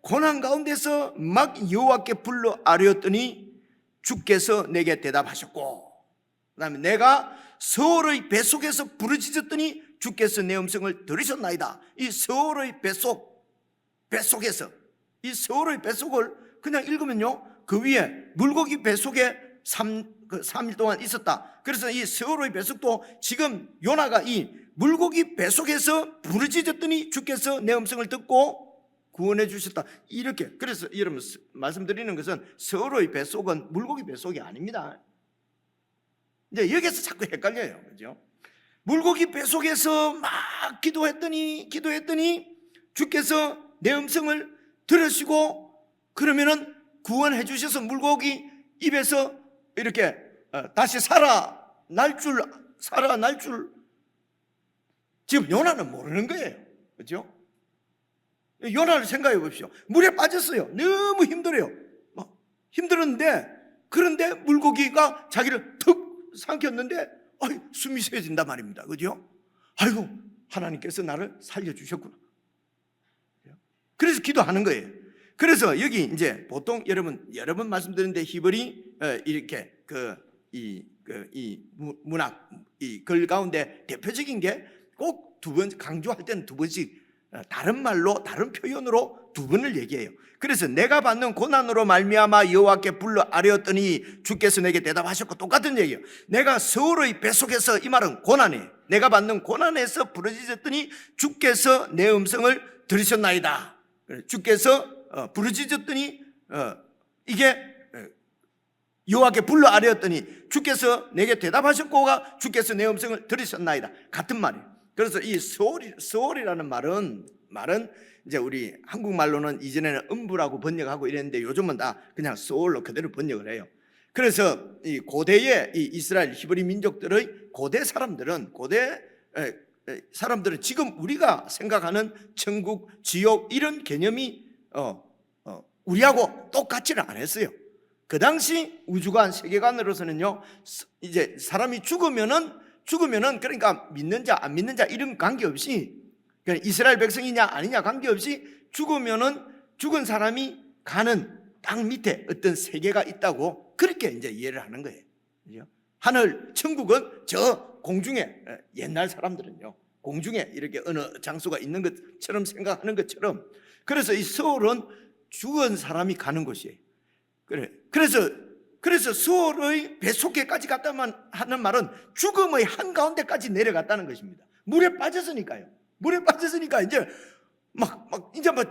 고난 가운데서 막 여호와께 불러 아뢰었더니 주께서 내게 대답하셨고, 그다음에 내가 서울의 뱃속에서 부르짖었더니 주께서 내 음성을 들으셨나이다. 이 서울의 뱃속에서, 이 서울의 뱃속을 그냥 읽으면요, 그 위에 물고기 뱃속에 3일 동안 있었다. 그래서 이 서울의 뱃속도 지금 요나가 이 물고기 뱃속에서 부르짖었더니 주께서 내 음성을 듣고 구원해 주셨다. 이렇게. 그래서 여러분 말씀드리는 것은 서울의 뱃속은 물고기 뱃속이 아닙니다. 이제 여기서 자꾸 헷갈려요. 그죠? 물고기 뱃속에서 막 기도했더니 주께서 내 음성을 들으시고 그러면은 구원해 주셔서 물고기 입에서 이렇게 다시 살아날 줄 지금 요나는 모르는 거예요. 그렇죠? 요나를 생각해 보십시오. 물에 빠졌어요. 너무 힘들어요. 힘들었는데, 그런데 물고기가 자기를 턱 삼켰는데 숨이 쉬어진단 말입니다. 그죠? 아이고, 하나님께서 나를 살려주셨구나. 그래서 기도하는 거예요. 그래서 여기 이제 보통 여러 번 말씀드렸는데 히브리 이렇게 이 문학 이 글 가운데 대표적인 게 꼭 두 번 강조할 때는 두 번씩 다른 말로 다른 표현으로 두 번을 얘기해요. 그래서 내가 받는 고난으로 말미암아 여호와께 불러 아뢰었더니 주께서 내게 대답하셨고, 똑같은 얘기예요. 내가 서울의 뱃속에서, 이 말은 고난이에요. 내가 받는 고난에서 부르짖었더니 주께서 내 음성을 들으셨나이다. 주께서 부르짖었더니 이게 여호와께 불러 아뢰었더니 주께서 내게 대답하셨고가 주께서 내 음성을 들으셨나이다. 같은 말이에요. 그래서 이 소월이라는 말은 이제 우리 한국말로는 이전에는 음부라고 번역하고 이랬는데 요즘은 다 그냥 소월로 그대로 번역을 해요. 그래서 이 고대의 이 이스라엘 히브리 민족들의 고대 사람들은 지금 우리가 생각하는 천국, 지옥 이런 개념이 우리하고 똑같지는 않았어요. 그 당시 우주관 세계관으로서는요, 이제 사람이 죽으면은 그러니까 믿는 자 안 믿는 자 이런 관계없이, 그냥 이스라엘 백성이냐 아니냐 관계없이 죽은 사람이 가는 땅 밑에 어떤 세계가 있다고 그렇게 이제 이해를 하는 거예요. 하늘 천국은 저 공중에, 옛날 사람들은요 공중에 이렇게 어느 장소가 있는 것처럼 생각하는 것처럼, 그래서 이 서울은 죽은 사람이 가는 곳이에요. 그래서 서울의 뱃속에까지 갔다만 하는 말은 죽음의 한가운데까지 내려갔다는 것입니다. 물에 빠졌으니까요. 물에 빠졌으니까 이제 막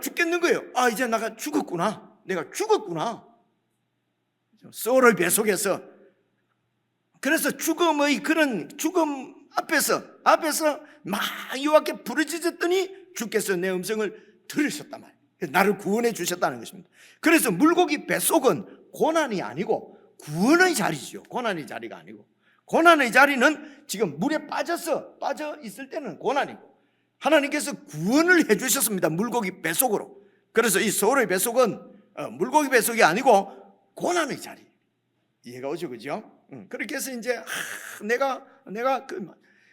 죽겠는 거예요. 이제 내가 죽었구나. 서울의 뱃속에서. 그래서 죽음 앞에서 막 여호와께 부르짖었더니 주께서 내 음성을 들으셨단 말이에요. 나를 구원해 주셨다는 것입니다. 그래서 물고기 뱃속은 고난이 아니고 구원의 자리죠. 고난의 자리가 아니고, 고난의 자리는 지금 물에 빠져 있을 때는 고난이고, 하나님께서 구원을 해 주셨습니다. 물고기 뱃속으로. 그래서 이 서울의 뱃속은 물고기 뱃속이 아니고 고난의 자리. 이해가 오죠, 그죠? 그렇게 해서 이제 내가 그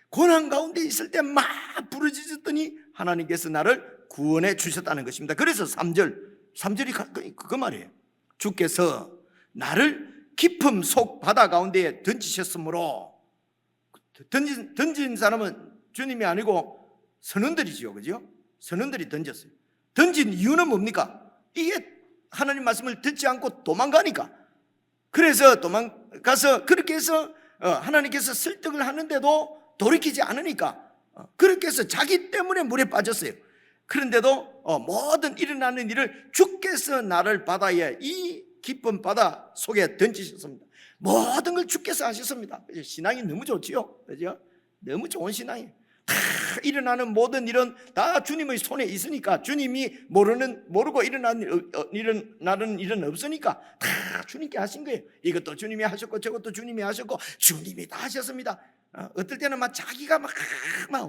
고난 가운데 있을 때 막 부르짖었더니 하나님께서 나를 구원해 주셨다는 것입니다. 그래서 3절이 그 말이에요. 주께서 나를 깊음 속 바다 가운데에 던지셨으므로, 던진 사람은 주님이 아니고 선원들이지요, 그죠? 선원들이 던졌어요. 던진 이유는 뭡니까? 이게 하나님 말씀을 듣지 않고 도망가니까. 그래서 도망가서 그렇게 해서 하나님께서 설득을 하는데도 돌이키지 않으니까, 그렇게 해서 자기 때문에 물에 빠졌어요. 그런데도 모든 일어나는 일을 주께서 나를 바다에, 이 깊은 바다 속에 던지셨습니다. 모든 걸 주께서 하셨습니다. 신앙이 너무 좋지요, 그죠? 너무 좋은 신앙이에요. 다 일어나는 모든 일은 다 주님의 손에 있으니까, 주님이 모르고 일어나는 일은 없으니까 다 주님께 하신 거예요. 이것도 주님이 하셨고 저것도 주님이 하셨고 주님이 다 하셨습니다. 어떨 때는 막 자기가 막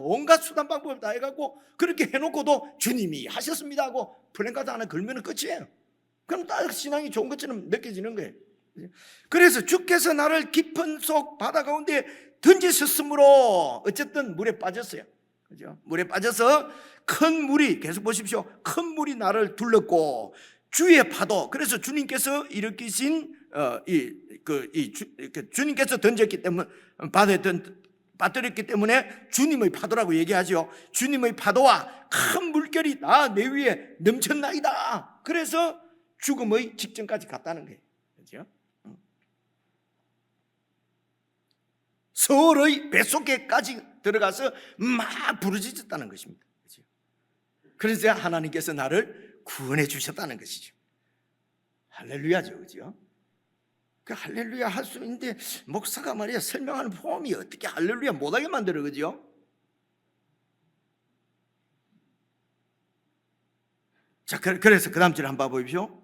온갖 수단 방법을 다 해갖고 그렇게 해놓고도 주님이 하셨습니다 하고 플랜카드 하나 걸면 끝이에요. 그럼 딱 신앙이 좋은 것처럼 느껴지는 거예요. 그래서 주께서 나를 깊은 속 바다 가운데 던지셨으므로 어쨌든 물에 빠졌어요. 그죠? 물에 빠져서 큰 물이, 계속 보십시오, 큰 물이 나를 둘렀고 주의 파도, 그래서 주님께서 일으키신 주님께서 던졌기 때문에, 바다에 빠뜨렸기 때문에 주님의 파도라고 얘기하죠. 주님의 파도와 큰 물결이 다 내 위에 넘쳤나이다. 그래서 죽음의 직전까지 갔다는 거예요. 그렇죠? 서울의 뱃속에까지 들어가서 막 부르짖었다는 것입니다. 그렇죠? 그래서 하나님께서 나를 구원해 주셨다는 것이죠. 할렐루야죠, 그렇죠? 그 할렐루야 할 수 있는데 목사가 말이야 설명하는 폼이 어떻게 할렐루야 못하게 만들어, 그죠? 자, 그래서 그 다음 절 한번 보십시오.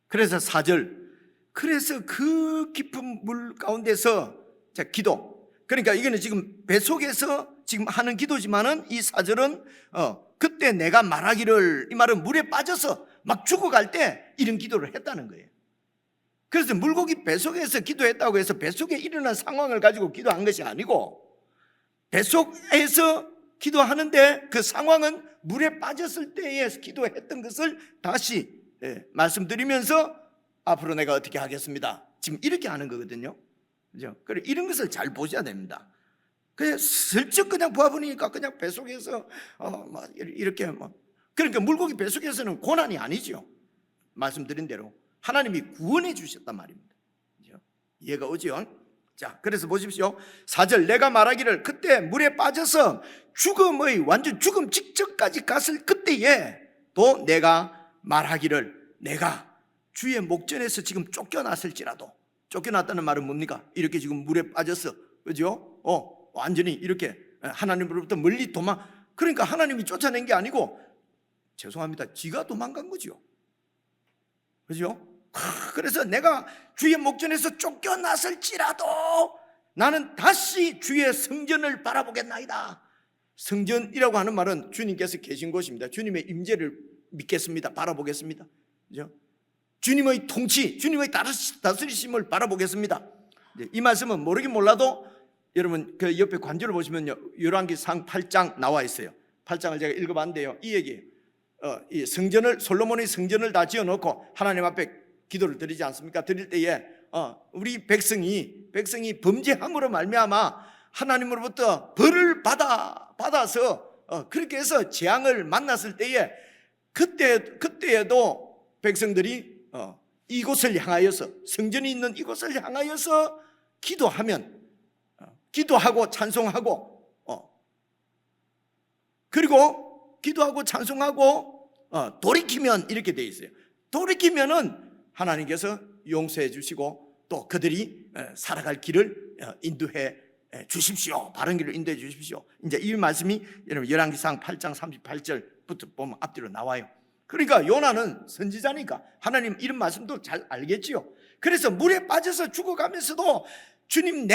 그래서 4절, 그래서 그 깊은 물 가운데서, 자, 기도, 그러니까 이거는 지금 뱃속에서 지금 하는 기도지만은 이 4절은 그때 내가 말하기를, 이 말은 물에 빠져서 막 죽어갈 때 이런 기도를 했다는 거예요. 그래서 물고기 뱃속에서 기도했다고 해서 뱃속에 일어난 상황을 가지고 기도한 것이 아니고, 뱃속에서 기도하는데 그 상황은 물에 빠졌을 때에 기도했던 것을 다시 말씀드리면서 앞으로 내가 어떻게 하겠습니다, 지금 이렇게 하는 거거든요. 그죠? 그래, 이런 것을 잘 보셔야 됩니다. 그냥 슬쩍 그냥 보아보니까 그냥 뱃속에서 막 이렇게 막, 그러니까 물고기 뱃속에서는 고난이 아니죠. 말씀드린 대로 하나님이 구원해 주셨단 말입니다. 그죠? 이해가 오죠? 자, 그래서 보십시오. 4절, 내가 말하기를, 그때 물에 빠져서 완전 죽음 직전까지 갔을 그때에 또 내가 말하기를, 내가 주의 목전에서 지금 쫓겨났을지라도, 쫓겨났다는 말은 뭡니까? 이렇게 지금 물에 빠졌어, 그죠? 완전히 이렇게 하나님으로부터 멀리 그러니까 하나님이 쫓아낸 게 아니고, 죄송합니다, 지가 도망간 거죠. 그죠? 그래서 내가 주의 목전에서 쫓겨났을지라도 나는 다시 주의 성전을 바라보겠나이다. 성전이라고 하는 말은 주님께서 계신 곳입니다. 주님의 임재를 믿겠습니다. 바라보겠습니다. 그죠? 주님의 통치, 주님의 다스리심을 바라보겠습니다. 이 말씀은 모르긴 몰라도 여러분 그 옆에 관절을 보시면요, 열왕기상 8장 나와 있어요. 8장을 제가 읽어봤는데요, 이 얘기예요. 이 솔로몬의 성전을 다 지어놓고 하나님 앞에 기도를 드리지 않습니까? 드릴 때에 우리 백성이 범죄함으로 말미암아 하나님으로부터 벌을 받아서 그렇게 해서 재앙을 만났을 때에 그때에도 백성들이 이곳을 향하여서, 성전이 있는 이곳을 향하여서 기도하고 찬송하고, 그리고 기도하고 찬송하고 돌이키면 이렇게 돼 있어요. 돌이키면은 하나님께서 용서해 주시고 또 그들이 살아갈 길을 인도해 주십시오. 바른 길을 인도해 주십시오. 이제 이 말씀이 여러분 열왕기상 8장 38절부터 보면 앞뒤로 나와요. 그러니까 요나는 선지자니까 하나님 이런 말씀도 잘 알겠지요. 그래서 물에 빠져서 죽어가면서도 주님이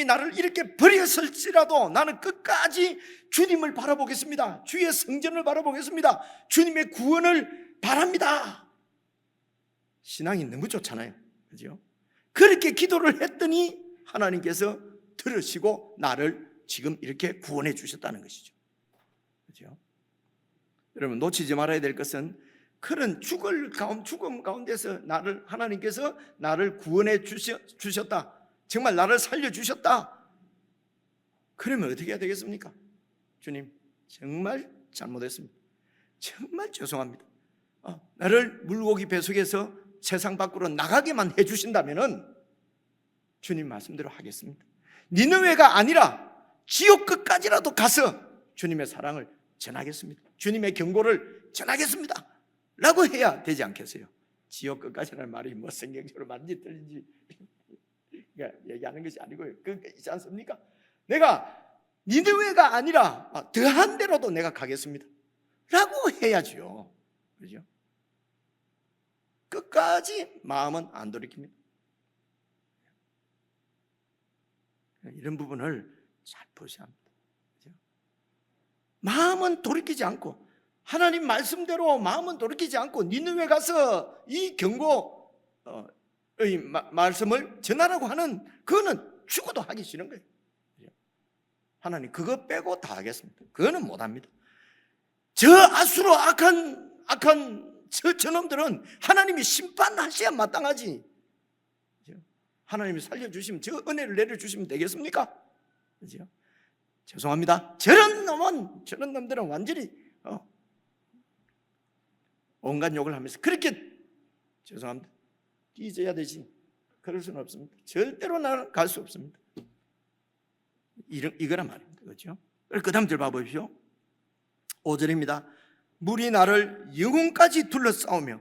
나를 이렇게 버렸을지라도 나는 끝까지 주님을 바라보겠습니다. 주의 성전을 바라보겠습니다. 주님의 구원을 바랍니다. 신앙이 너무 좋잖아요. 그죠? 그렇게 기도를 했더니 하나님께서 들으시고 나를 지금 이렇게 구원해 주셨다는 것이죠. 그죠? 여러분 놓치지 말아야 될 것은 그런 죽음 가운데서 하나님께서 나를 구원해 주셨다. 정말 나를 살려주셨다. 그러면 어떻게 해야 되겠습니까? 주님 정말 잘못했습니다. 정말 죄송합니다. 나를 물고기 뱃속에서 세상 밖으로 나가게만 해주신다면 주님 말씀대로 하겠습니다. 니느웨가 아니라 지옥 끝까지라도 가서 주님의 사랑을 전하겠습니다. 주님의 경고를 전하겠습니다 라고 해야 되지 않겠어요? 지옥 끝까지라는 말이 뭐 성경적으로 맞는지 틀린지 얘기하는 것이 아니고요. 있지 않습니까? 내가 니느웨가 아니라 더한 데로도 내가 가겠습니다 라고 해야죠. 그렇죠? 끝까지 마음은 안 돌이킵니다. 이런 부분을 잘 보셔야 합니다. 그렇죠? 마음은 돌이키지 않고 하나님 말씀대로 마음은 돌이키지 않고 니느웨 가서 이 경고의 말씀을 전하라고 하는 그거는 죽어도 하기 싫은 거예요. 하나님 그거 빼고 다 하겠습니다. 그거는 못합니다. 저 아수로 악한 저놈들은 하나님이 심판하셔야 마땅하지. 하나님이 살려주시면 저 은혜를 내려주시면 되겠습니까? 그죠? 죄송합니다. 저런 놈들은 완전히 온갖 욕을 하면서 그렇게 죄송합니다. 잊어야 되지. 그럴 수는 없습니다. 절대로 나는 갈 수 없습니다. 이거란 말입니다. 그렇죠? 그 다음 절 봐보십시오. 5절입니다. 물이 나를 영혼까지 둘러싸우며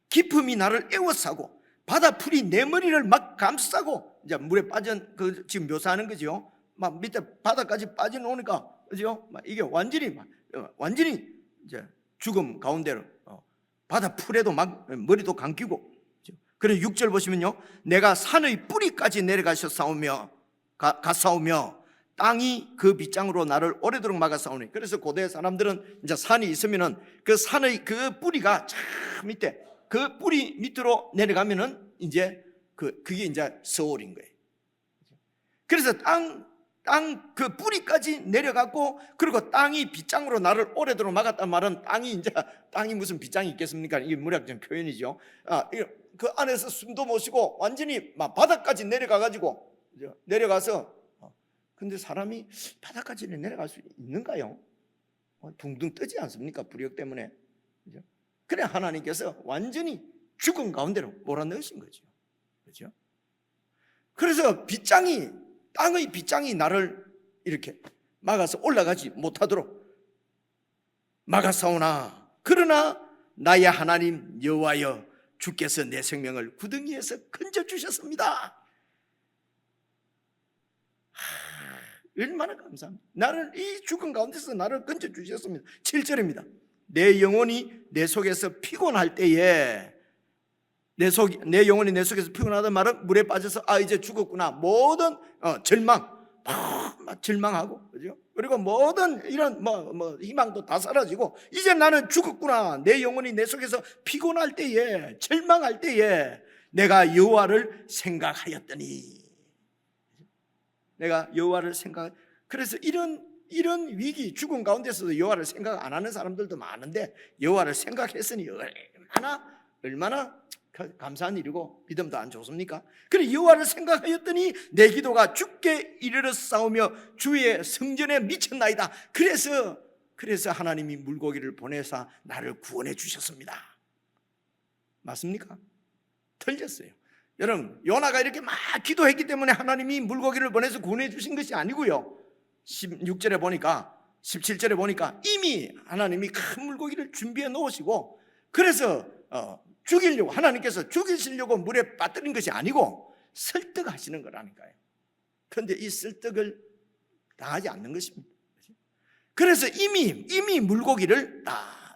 깊음이 나를 에워싸고 바다 풀이 내 머리를 막 감싸고, 이제 물에 빠진 그 지금 묘사하는 거죠. 막 밑에 바다까지 빠져놓으니까, 그죠? 막 이게 완전히 이제 죽음 가운데로 바다 풀에도 막 머리도 감기고. 그래서 6절 보시면요, 내가 산의 뿌리까지 내려가서 싸우며 땅이 그 빗장으로 나를 오래도록 막아싸우니. 그래서 고대 사람들은 이제 산이 있으면은 그 산의 그 뿌리가 참 밑에 그 뿌리 밑으로 내려가면은 이제 그게 이제 서울인 거예요. 그래서 땅 그 뿌리까지 내려갔고, 그리고 땅이 빗장으로 나를 오래도록 막았단 말은 땅이 무슨 빗장이 있겠습니까? 이게 문학적 표현이죠. 그 안에서 숨도 못 쉬고 완전히 막 바닥까지 내려가서 근데 사람이 바닥까지는 내려갈 수 있는가요? 둥둥 뜨지 않습니까? 불력 때문에. 그죠? 그래 하나님께서 완전히 죽은 가운데로 몰아넣으신 거죠. 그렇죠? 그래서 땅의 빗장이 나를 이렇게 막아서 올라가지 못하도록 막아싸우나, 그러나 나의 하나님 여호와여 주께서 내 생명을 구덩이에서 건져주셨습니다. 얼마나 감사합니다. 나를 이 죽은 가운데서 나를 건져주셨습니다. 7절입니다. 내 영혼이 내 속에서 피곤할 때에, 내 영혼이 내 속에서 피곤하다는 말은 물에 빠져서 이제 죽었구나, 모든 절망하고, 그죠? 그리고 모든 이런 희망도 다 사라지고 이제 나는 죽었구나, 내 영혼이 내 속에서 피곤할 때에, 절망할 때에 내가 여호와를 생각하였더니. 내가 여호와를 그래서 이런 위기, 죽음 가운데서도 여호와를 생각 안 하는 사람들도 많은데, 여호와를 생각했으니 얼마나 감사한 일이고 믿음도 안 좋습니까? 그래 여호와를 생각하였더니 내 기도가 주께 이르러 싸우며 주의 성전에 미쳤나이다. 그래서 하나님이 물고기를 보내사 나를 구원해 주셨습니다. 맞습니까? 틀렸어요. 여러분, 요나가 이렇게 막 기도했기 때문에 하나님이 물고기를 보내서 구원해 주신 것이 아니고요, 16절에 보니까, 17절에 보니까 이미 하나님이 큰 물고기를 준비해 놓으시고, 그래서 하나님께서 죽이시려고 물에 빠뜨린 것이 아니고 설득하시는 거라니까요. 그런데 이 설득을 당하지 않는 것입니다. 그래서 이미 물고기를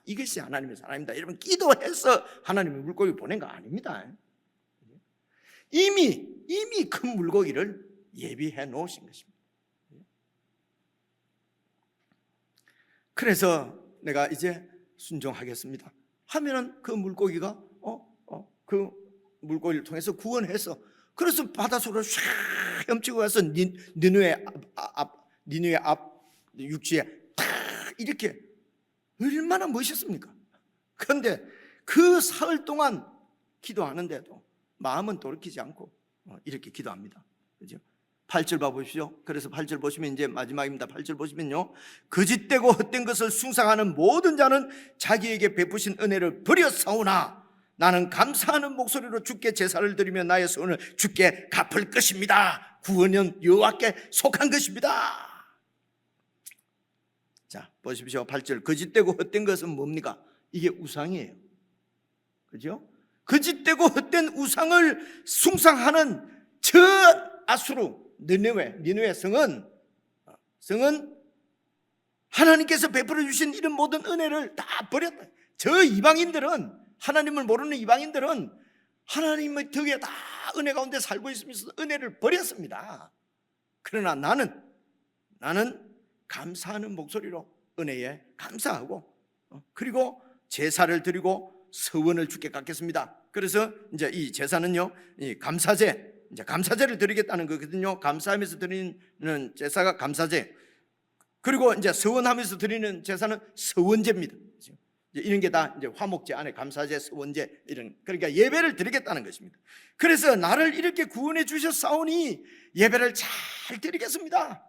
이것이 하나님의 사랑입니다, 여러분 기도해서 하나님이 물고기 보낸 거 아닙니다. 이미 큰 물고기를 예비해 놓으신 것입니다. 그래서 내가 이제 순종하겠습니다 하면은 그 물고기가 그 물고기를 통해서 구원해서, 그래서 바닷속으로 샥 헤엄치고 가서 니누의 앞 육지에 탁 이렇게 얼마나 멋있습니까? 그런데 그 사흘 동안 기도하는데도 마음은 돌이키지 않고 이렇게 기도합니다. 그죠? 8절 봐보십시오. 그래서 8절 보시면 이제 마지막입니다. 8절 보시면요, 거짓되고 헛된 것을 숭상하는 모든 자는 자기에게 베푸신 은혜를 버렸사오나 나는 감사하는 목소리로 주께 제사를 드리며 나의 소원을 주께 갚을 것입니다. 구원은 여호와께 속한 것입니다. 자, 보십시오. 8절, 거짓되고 헛된 것은 뭡니까? 이게 우상이에요. 그죠? 거짓되고 헛된 우상을 숭상하는 저 아수르 니느웨 성은 하나님께서 베풀어 주신 이런 모든 은혜를 다 버렸다. 저 이방인들은, 하나님을 모르는 이방인들은 하나님의 덕에 다 은혜 가운데 살고 있으면서 은혜를 버렸습니다. 그러나 나는 감사하는 목소리로 은혜에 감사하고, 그리고 제사를 드리고 서원을 주께 갚겠습니다. 그래서 이제 이 제사는요, 이 감사제를 드리겠다는 거거든요. 감사하면서 드리는 제사가 감사제, 그리고 이제 서원하면서 드리는 제사는 서원제입니다. 이런 게 다 이제 화목제 안에 감사제, 서원제, 이런, 그러니까 예배를 드리겠다는 것입니다. 그래서 나를 이렇게 구원해 주셨사오니 예배를 잘 드리겠습니다.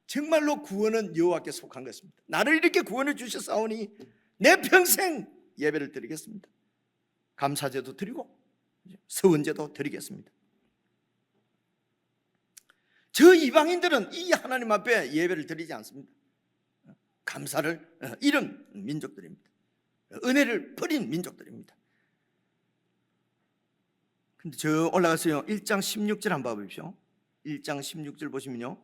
정말로 구원은 여호와께 속한 것입니다. 나를 이렇게 구원해 주셨사오니 내 평생 예배를 드리겠습니다. 감사제도 드리고 서원제도 드리겠습니다. 저 이방인들은 이 하나님 앞에 예배를 드리지 않습니다. 감사를 잃은 민족들입니다. 은혜를 버린 민족들입니다. 근데 저 올라가서요, 1장 16절 한번 봐보십시오. 1장 16절 보시면요,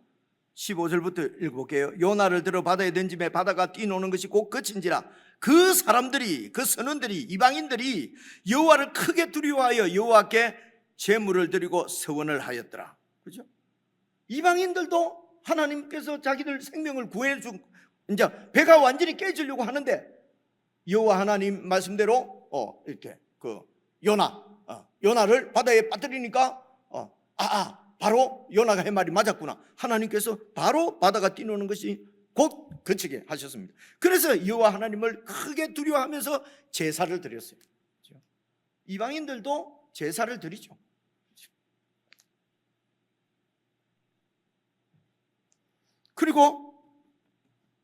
15절부터 읽어볼게요. 요나를 들어 바다에 던짐에 바다가 뛰노는 것이 곧 그친지라. 그 사람들이, 그 선원들이, 이방인들이 여호와를 크게 두려워하여 여호와께 제물을 드리고 서원을 하였더라. 그죠? 이방인들도 하나님께서 자기들 생명을 구해준, 이제 배가 완전히 깨지려고 하는데 여호와 하나님 말씀대로 이렇게 그 요나를 바다에 빠뜨리니까 바로 요나가 한 말이 맞았구나. 하나님께서 바로 바다가 뛰노는 것이 곧 그치게 하셨습니다. 그래서 여호와 하나님을 크게 두려워하면서 제사를 드렸어요. 이방인들도 제사를 드리죠. 그리고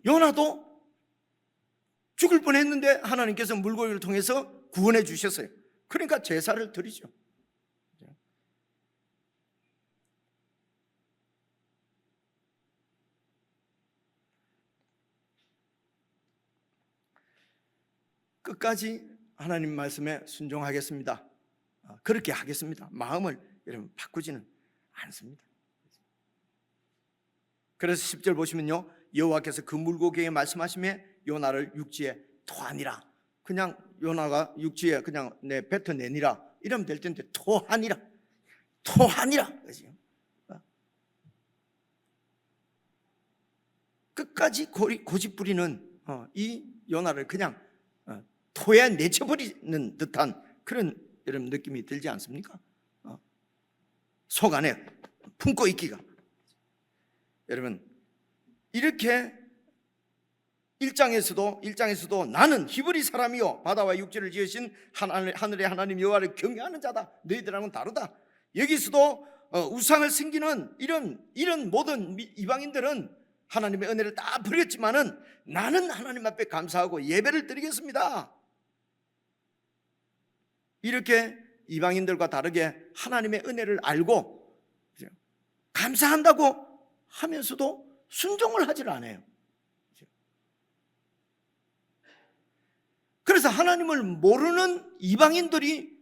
요나도 죽을 뻔했는데 하나님께서 물고기를 통해서 구원해 주셨어요. 그러니까 제사를 드리죠. 끝까지 하나님 말씀에 순종하겠습니다. 그렇게 하겠습니다. 마음을 여러분 바꾸지는 않습니다. 그래서 10절 보시면요, 여호와께서 그 물고기에게 말씀하시며 요나를 육지에 토하니라. 그냥 요나가 육지에 그냥 뱉어내니라 이러면 될 텐데 토하니라. 그죠? 끝까지 고집부리는 이 요나를 그냥 토에 내쳐버리는 듯한 그런 여러분 느낌이 들지 않습니까? 속 안에 품고 있기가. 여러분 이렇게 1장에서도 나는 히브리 사람이요 바다와 육지를 지으신 하늘의 하나님 여호와를 경외하는 자다. 너희들하고는 다르다. 여기서도 우상을 섬기는 이런 모든 이방인들은 하나님의 은혜를 다 버렸지만은 나는 하나님 앞에 감사하고 예배를 드리겠습니다. 이렇게 이방인들과 다르게 하나님의 은혜를 알고 감사한다고 하면서도 순종을 하질 않아요. 그래서 하나님을 모르는 이방인들이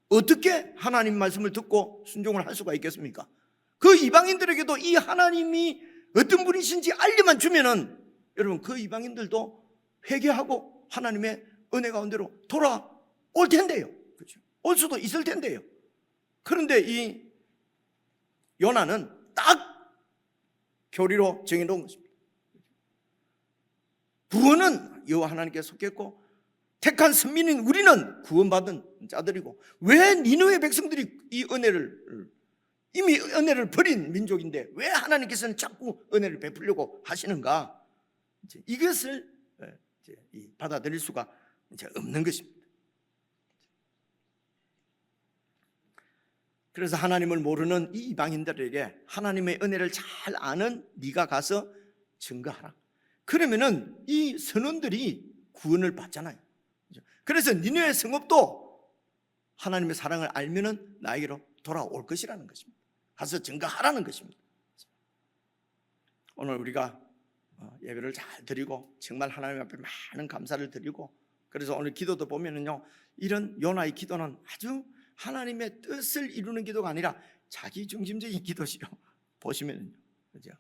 어떻게 하나님 말씀을 듣고 순종을 할 수가 있겠습니까? 그 이방인들에게도 이 하나님이 어떤 분이신지 알려만 주면은 여러분 그 이방인들도 회개하고 하나님의 은혜 가운데로 돌아올 텐데요. 그렇죠? 올 수도 있을 텐데요. 그런데 이 요나는 딱 교리로 정해놓은 것입니다. 구원은 여호와 하나님께 속했고 택한 선민인 우리는 구원받은 자들이고, 왜 니느웨 백성들이 이 은혜를 이미 은혜를 버린 민족인데 왜 하나님께서는 자꾸 은혜를 베풀려고 하시는가? 이것을 받아들일 수가 없는 것입니다. 그래서 하나님을 모르는 이 이방인들에게 하나님의 은혜를 잘 아는 네가 가서 증거하라. 그러면은 이 선원들이 구원을 받잖아요. 그래서 니느웨 성읍도 하나님의 사랑을 알면은 나에게로 돌아올 것이라는 것입니다. 가서 증거하라는 것입니다. 오늘 우리가 예배를 잘 드리고 정말 하나님 앞에 많은 감사를 드리고, 그래서 오늘 기도도 보면은요, 이런 요나의 기도는 아주 하나님의 뜻을 이루는 기도가 아니라 자기 중심적인 기도시요. 보시면은요, 그죠?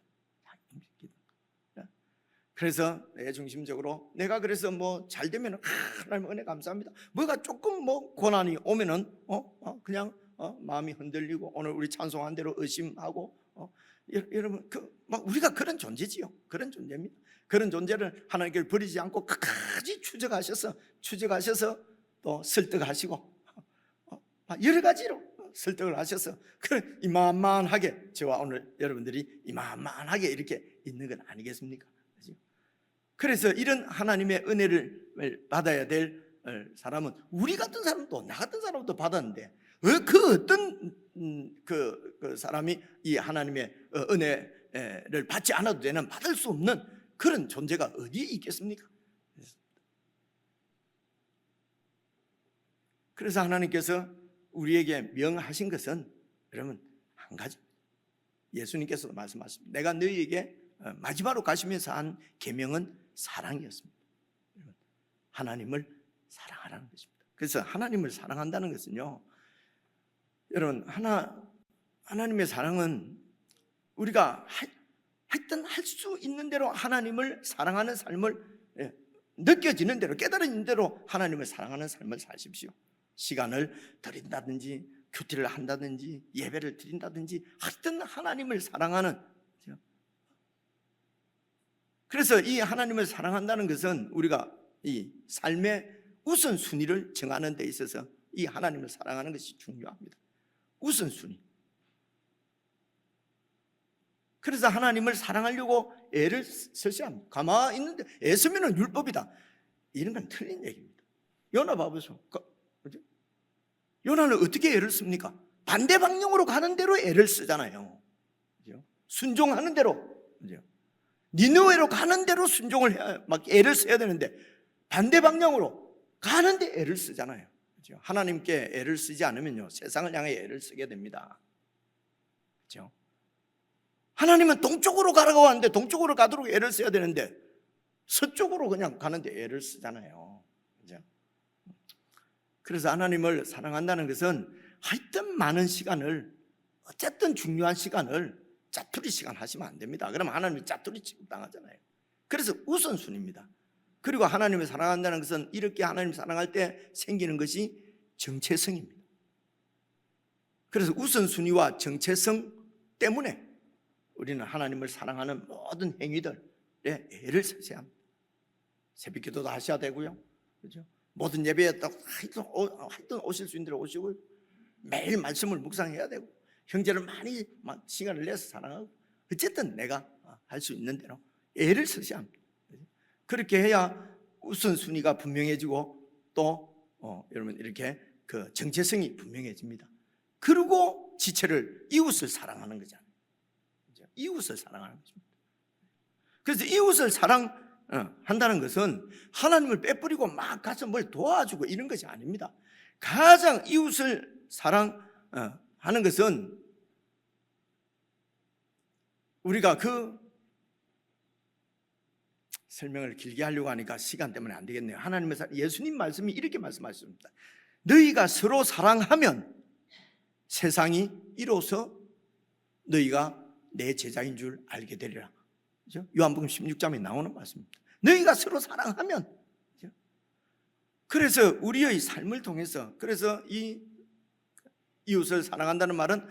그래서 내 중심적으로 내가 그래서 뭐 잘 되면 하나님 은혜 감사합니다. 뭐가 조금 뭐 고난이 오면은 그냥 마음이 흔들리고, 오늘 우리 찬송한 대로 의심하고 여러분 막 우리가 그런 존재지요. 그런 존재입니다. 그런 존재를 하나님께 버리지 않고 끝까지 추적하셔서 또 설득하시고 여러 가지로 설득을 하셔서 이만만하게 저와 오늘 여러분들이 이만만하게 이렇게 있는 건 아니겠습니까? 그래서 이런 하나님의 은혜를 받아야 될 사람은 우리 같은 사람도 나 같은 사람도 받았는데 그 어떤 그 사람이 이 하나님의 은혜를 받지 않아도 되는, 받을 수 없는 그런 존재가 어디에 있겠습니까? 그래서 하나님께서 우리에게 명하신 것은 여러분 한 가지, 예수님께서도 말씀하십니다. 내가 너희에게 마지막으로 가시면서 한 계명은 사랑이었습니다. 하나님을 사랑하라는 것입니다. 그래서 하나님을 사랑한다는 것은요, 여러분 하나님의 사랑은 우리가 하여튼 할 수 있는 대로 하나님을 사랑하는 삶을 느껴지는 대로, 깨달은 대로 하나님을 사랑하는 삶을 사십시오. 시간을 드린다든지 큐티를 한다든지 예배를 드린다든지 하여튼 하나님을 사랑하는. 그래서 이 하나님을 사랑한다는 것은 우리가 이 삶의 우선순위를 정하는 데 있어서 이 하나님을 사랑하는 것이 중요합니다. 우선순위. 그래서 하나님을 사랑하려고 애를 쓰셔야 합니다. 가만히 있는데 애쓰면 율법이다, 이런 건 틀린 얘기입니다. 요나 봐보세요. 요나는 어떻게 애를 씁니까? 반대 방향으로 가는 대로 애를 쓰잖아요. 순종하는 대로. 니느웨로 가는 대로 순종을 해야, 막 애를 써야 되는데 반대 방향으로 가는데 애를 쓰잖아요. 그렇죠? 하나님께 애를 쓰지 않으면요, 세상을 향해 애를 쓰게 됩니다. 그렇죠? 하나님은 동쪽으로 가라고 하는데 동쪽으로 가도록 애를 써야 되는데 서쪽으로 그냥 가는데 애를 쓰잖아요. 그렇죠? 그래서 하나님을 사랑한다는 것은 하여튼 많은 시간을, 어쨌든 중요한 시간을 짜투리 시간 하시면 안 됩니다. 그러면 하나님이 짜투리 취급당하잖아요. 그래서 우선순위입니다. 그리고 하나님을 사랑한다는 것은 이렇게 하나님을 사랑할 때 생기는 것이 정체성입니다. 그래서 우선순위와 정체성 때문에 우리는 하나님을 사랑하는 모든 행위들에 애를 쓰셔야 합니다. 새벽 기도도 하셔야 되고요, 그렇죠? 모든 예배에 딱 하여튼 오실 수 있는 대로 오시고, 매일 말씀을 묵상해야 되고, 형제를 많이 시간을 내서 사랑하고, 어쨌든 내가 할 수 있는 대로 애를 쓰셔야 합니다. 그렇게 해야 우선순위가 분명해지고 또 여러분 이렇게 그 정체성이 분명해집니다. 그리고 지체를, 이웃을 사랑하는 거잖아요. 이웃을 사랑하는 것입니다. 그래서 이웃을 사랑한다는 것은 하나님을 빼버리고 막 가서 뭘 도와주고 이런 것이 아닙니다. 가장 이웃을 사랑하는 것은 우리가 설명을 길게 하려고 하니까 시간 때문에 안 되겠네요. 예수님 말씀이 이렇게 말씀하셨습니다. 너희가 서로 사랑하면 세상이 이로써 너희가 내 제자인 줄 알게 되리라. 그죠? 요한복음 16장에 나오는 말씀입니다. 너희가 서로 사랑하면. 그죠? 그래서 우리의 삶을 통해서, 그래서 이 이웃을 사랑한다는 말은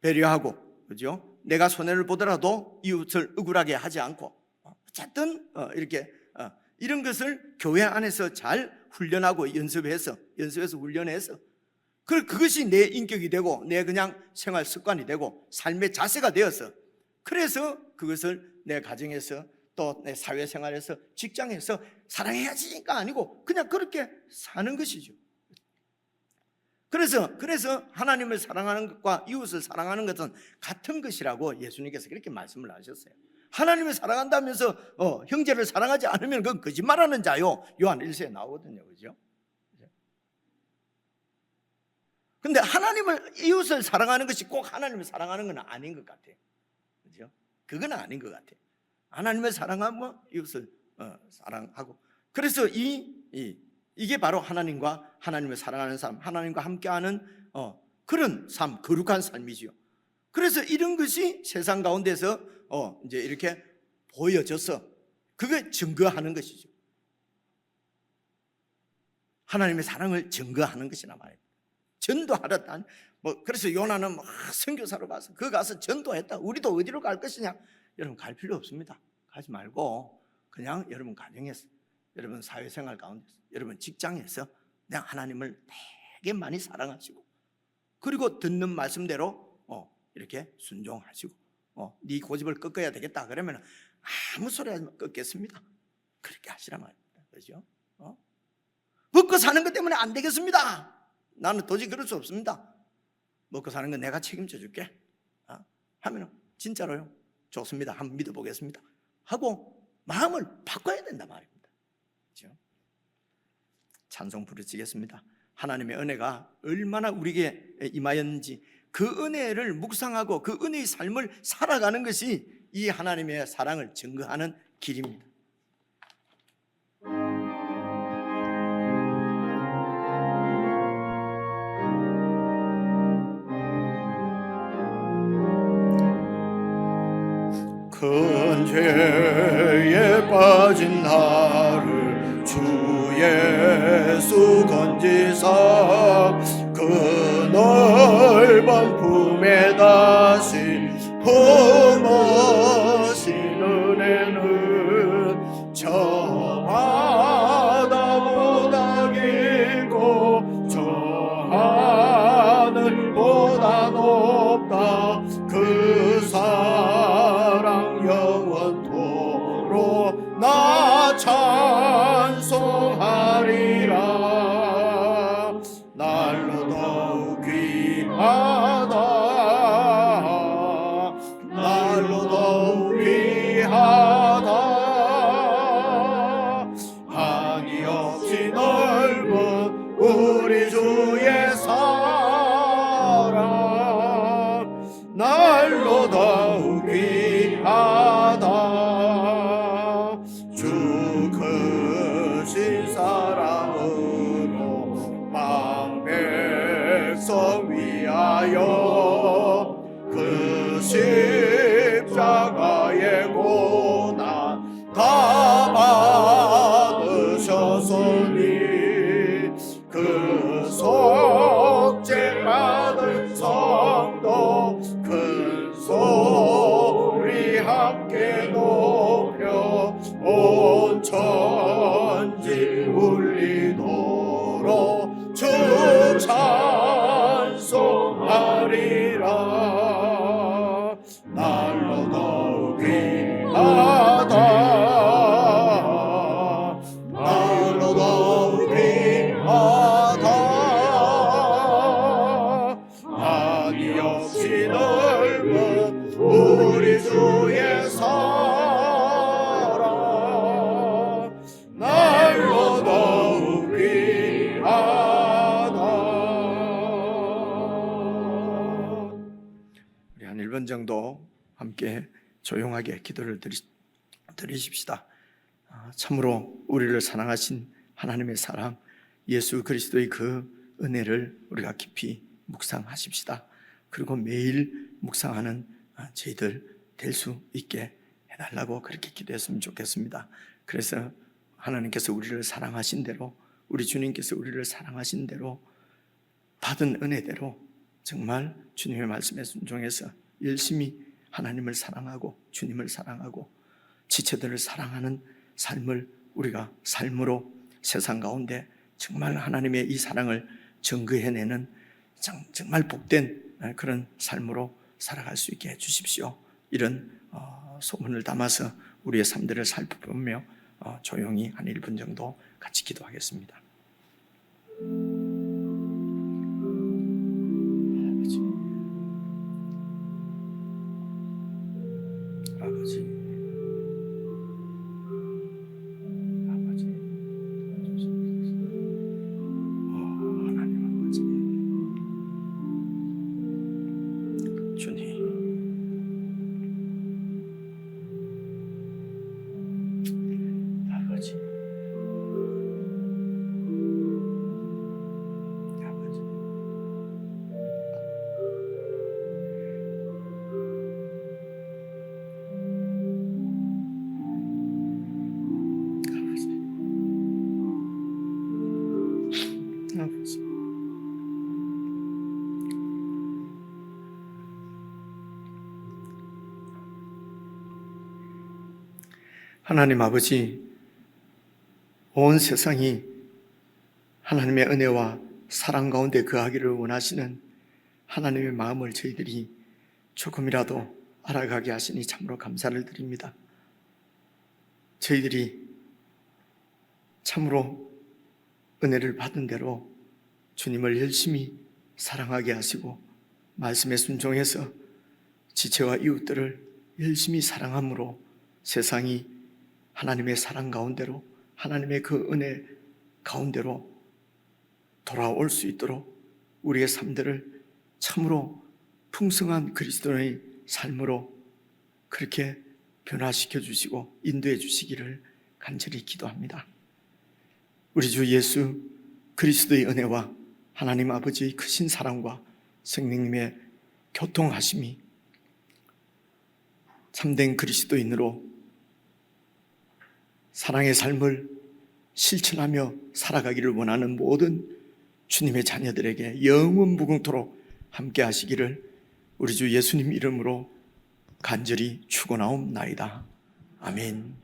배려하고, 그죠? 내가 손해를 보더라도 이웃을 억울하게 하지 않고, 어쨌든 이렇게 이런 것을 교회 안에서 잘 훈련하고 연습해서 훈련해서, 그것이 내 인격이 되고 내 그냥 생활 습관이 되고 삶의 자세가 되어서, 그래서 그것을 내 가정에서 또 내 사회생활에서 직장에서 사랑해야지가 아니고 그냥 그렇게 사는 것이죠. 그래서 하나님을 사랑하는 것과 이웃을 사랑하는 것은 같은 것이라고 예수님께서 그렇게 말씀을 하셨어요. 하나님을 사랑한다면서 형제를 사랑하지 않으면 그건 거짓말하는 자요, 요한 1서에 나오거든요. 그죠? 근데 이웃을 사랑하는 것이 꼭 하나님을 사랑하는 건 아닌 것 같아요. 그죠? 그건 아닌 것 같아요. 하나님을 사랑하면 이웃을 사랑하고, 그래서 이게 바로 하나님을 사랑하는 삶, 하나님과 함께하는 그런 삶, 거룩한 삶이지요. 그래서 이런 것이 세상 가운데서 이제 이렇게 보여져서 그걸 증거하는 것이죠. 하나님의 사랑을 증거하는 것이나 말이에요. 전도하랬다. 그래서 요나는 선교사로 가서 전도했다. 우리도 어디로 갈 것이냐? 여러분, 갈 필요 없습니다. 가지 말고 그냥 여러분 가정에서, 여러분 사회생활 가운데서, 여러분 직장에서 그냥 하나님을 되게 많이 사랑하시고, 그리고 듣는 말씀대로 이렇게 순종하시고, 네 고집을 꺾어야 되겠다 그러면 아무 소리 하지 마, 꺾겠습니다. 그렇게 하시란 말입니다. 그렇죠? 먹고 사는 것 때문에 안 되겠습니다. 나는 도저히 그럴 수 없습니다. 먹고 사는 건 내가 책임져 줄게 하면 진짜로요, 좋습니다, 한번 믿어보겠습니다 하고 마음을 바꿔야 된단 말입니다. 그렇죠? 찬송 부르시겠습니다. 하나님의 은혜가 얼마나 우리에게 임하였는지 그 은혜를 묵상하고 그 은혜의 삶을 살아가는 것이 이 하나님의 사랑을 증거하는 길입니다. 큰 죄에 빠진 나를 주 예수 건지사 그 넓은 품에 다시 품으신 은혜는 저 바다보다 길고 저 하늘보다 높다. 그 사랑 영원토록 나 찬송하리라. 날로 더욱 귀하다. 날로 더욱 귀하다. 한이 없이 넓은 우리 주의 사랑 날로 더욱 귀하다. 주 크신 사랑으로 망 백성 위하여 그 십자가의 고난 다 받으셨으니 그 속죄 받은 성도 큰 소리 함께 높여 온 천지 울리도록 주 찬송하리라. 날로 더욱 귀하다. 날로 더욱 귀하다. 한이 없이 넓은 우리 주의 사랑 날로 더욱 귀하다. 우리 한 1분 정도 함께 조용하게 기도를 드리십시다. 참으로 우리를 사랑하신 하나님의 사랑, 예수 그리스도의 그 은혜를 우리가 깊이 묵상하십시다. 그리고 매일 묵상하는 저희들 될 수 있게 해달라고 그렇게 기도했으면 좋겠습니다. 그래서 하나님께서 우리를 사랑하신 대로, 우리 주님께서 우리를 사랑하신 대로, 받은 은혜대로 정말 주님의 말씀에 순종해서 열심히 하나님을 사랑하고 주님을 사랑하고 지체들을 사랑하는 삶을 우리가 삶으로 세상 가운데 정말 하나님의 이 사랑을 증거해내는 정말 복된 그런 삶으로 살아갈 수 있게 해주십시오. 이런 소문을 담아서 우리의 삶들을 살펴보며 조용히 한 1분 정도 같이 기도하겠습니다. 아버지, 하나님 아버지, 주님, 아버지, 아버지, 아버지. 하나님 아버지, 온 세상이 하나님의 은혜와 사랑 가운데 거하기를 원하시는 하나님의 마음을 저희들이 조금이라도 알아가게 하시니 참으로 감사를 드립니다. 저희들이 참으로 은혜를 받은 대로 주님을 열심히 사랑하게 하시고 말씀에 순종해서 지체와 이웃들을 열심히 사랑함으로 세상이 하나님의 사랑 가운데로, 하나님의 그 은혜 가운데로 돌아올 수 있도록 우리의 삶들을 참으로 풍성한 그리스도의 삶으로 그렇게 변화시켜 주시고 인도해 주시기를 간절히 기도합니다. 우리 주 예수 그리스도의 은혜와 하나님 아버지의 크신 사랑과 성령님의 교통하심이 참된 그리스도인으로 사랑의 삶을 실천하며 살아가기를 원하는 모든 주님의 자녀들에게 영원 무궁토록 함께 하시기를 우리 주 예수님 이름으로 간절히 축원하옵나이다. 아멘.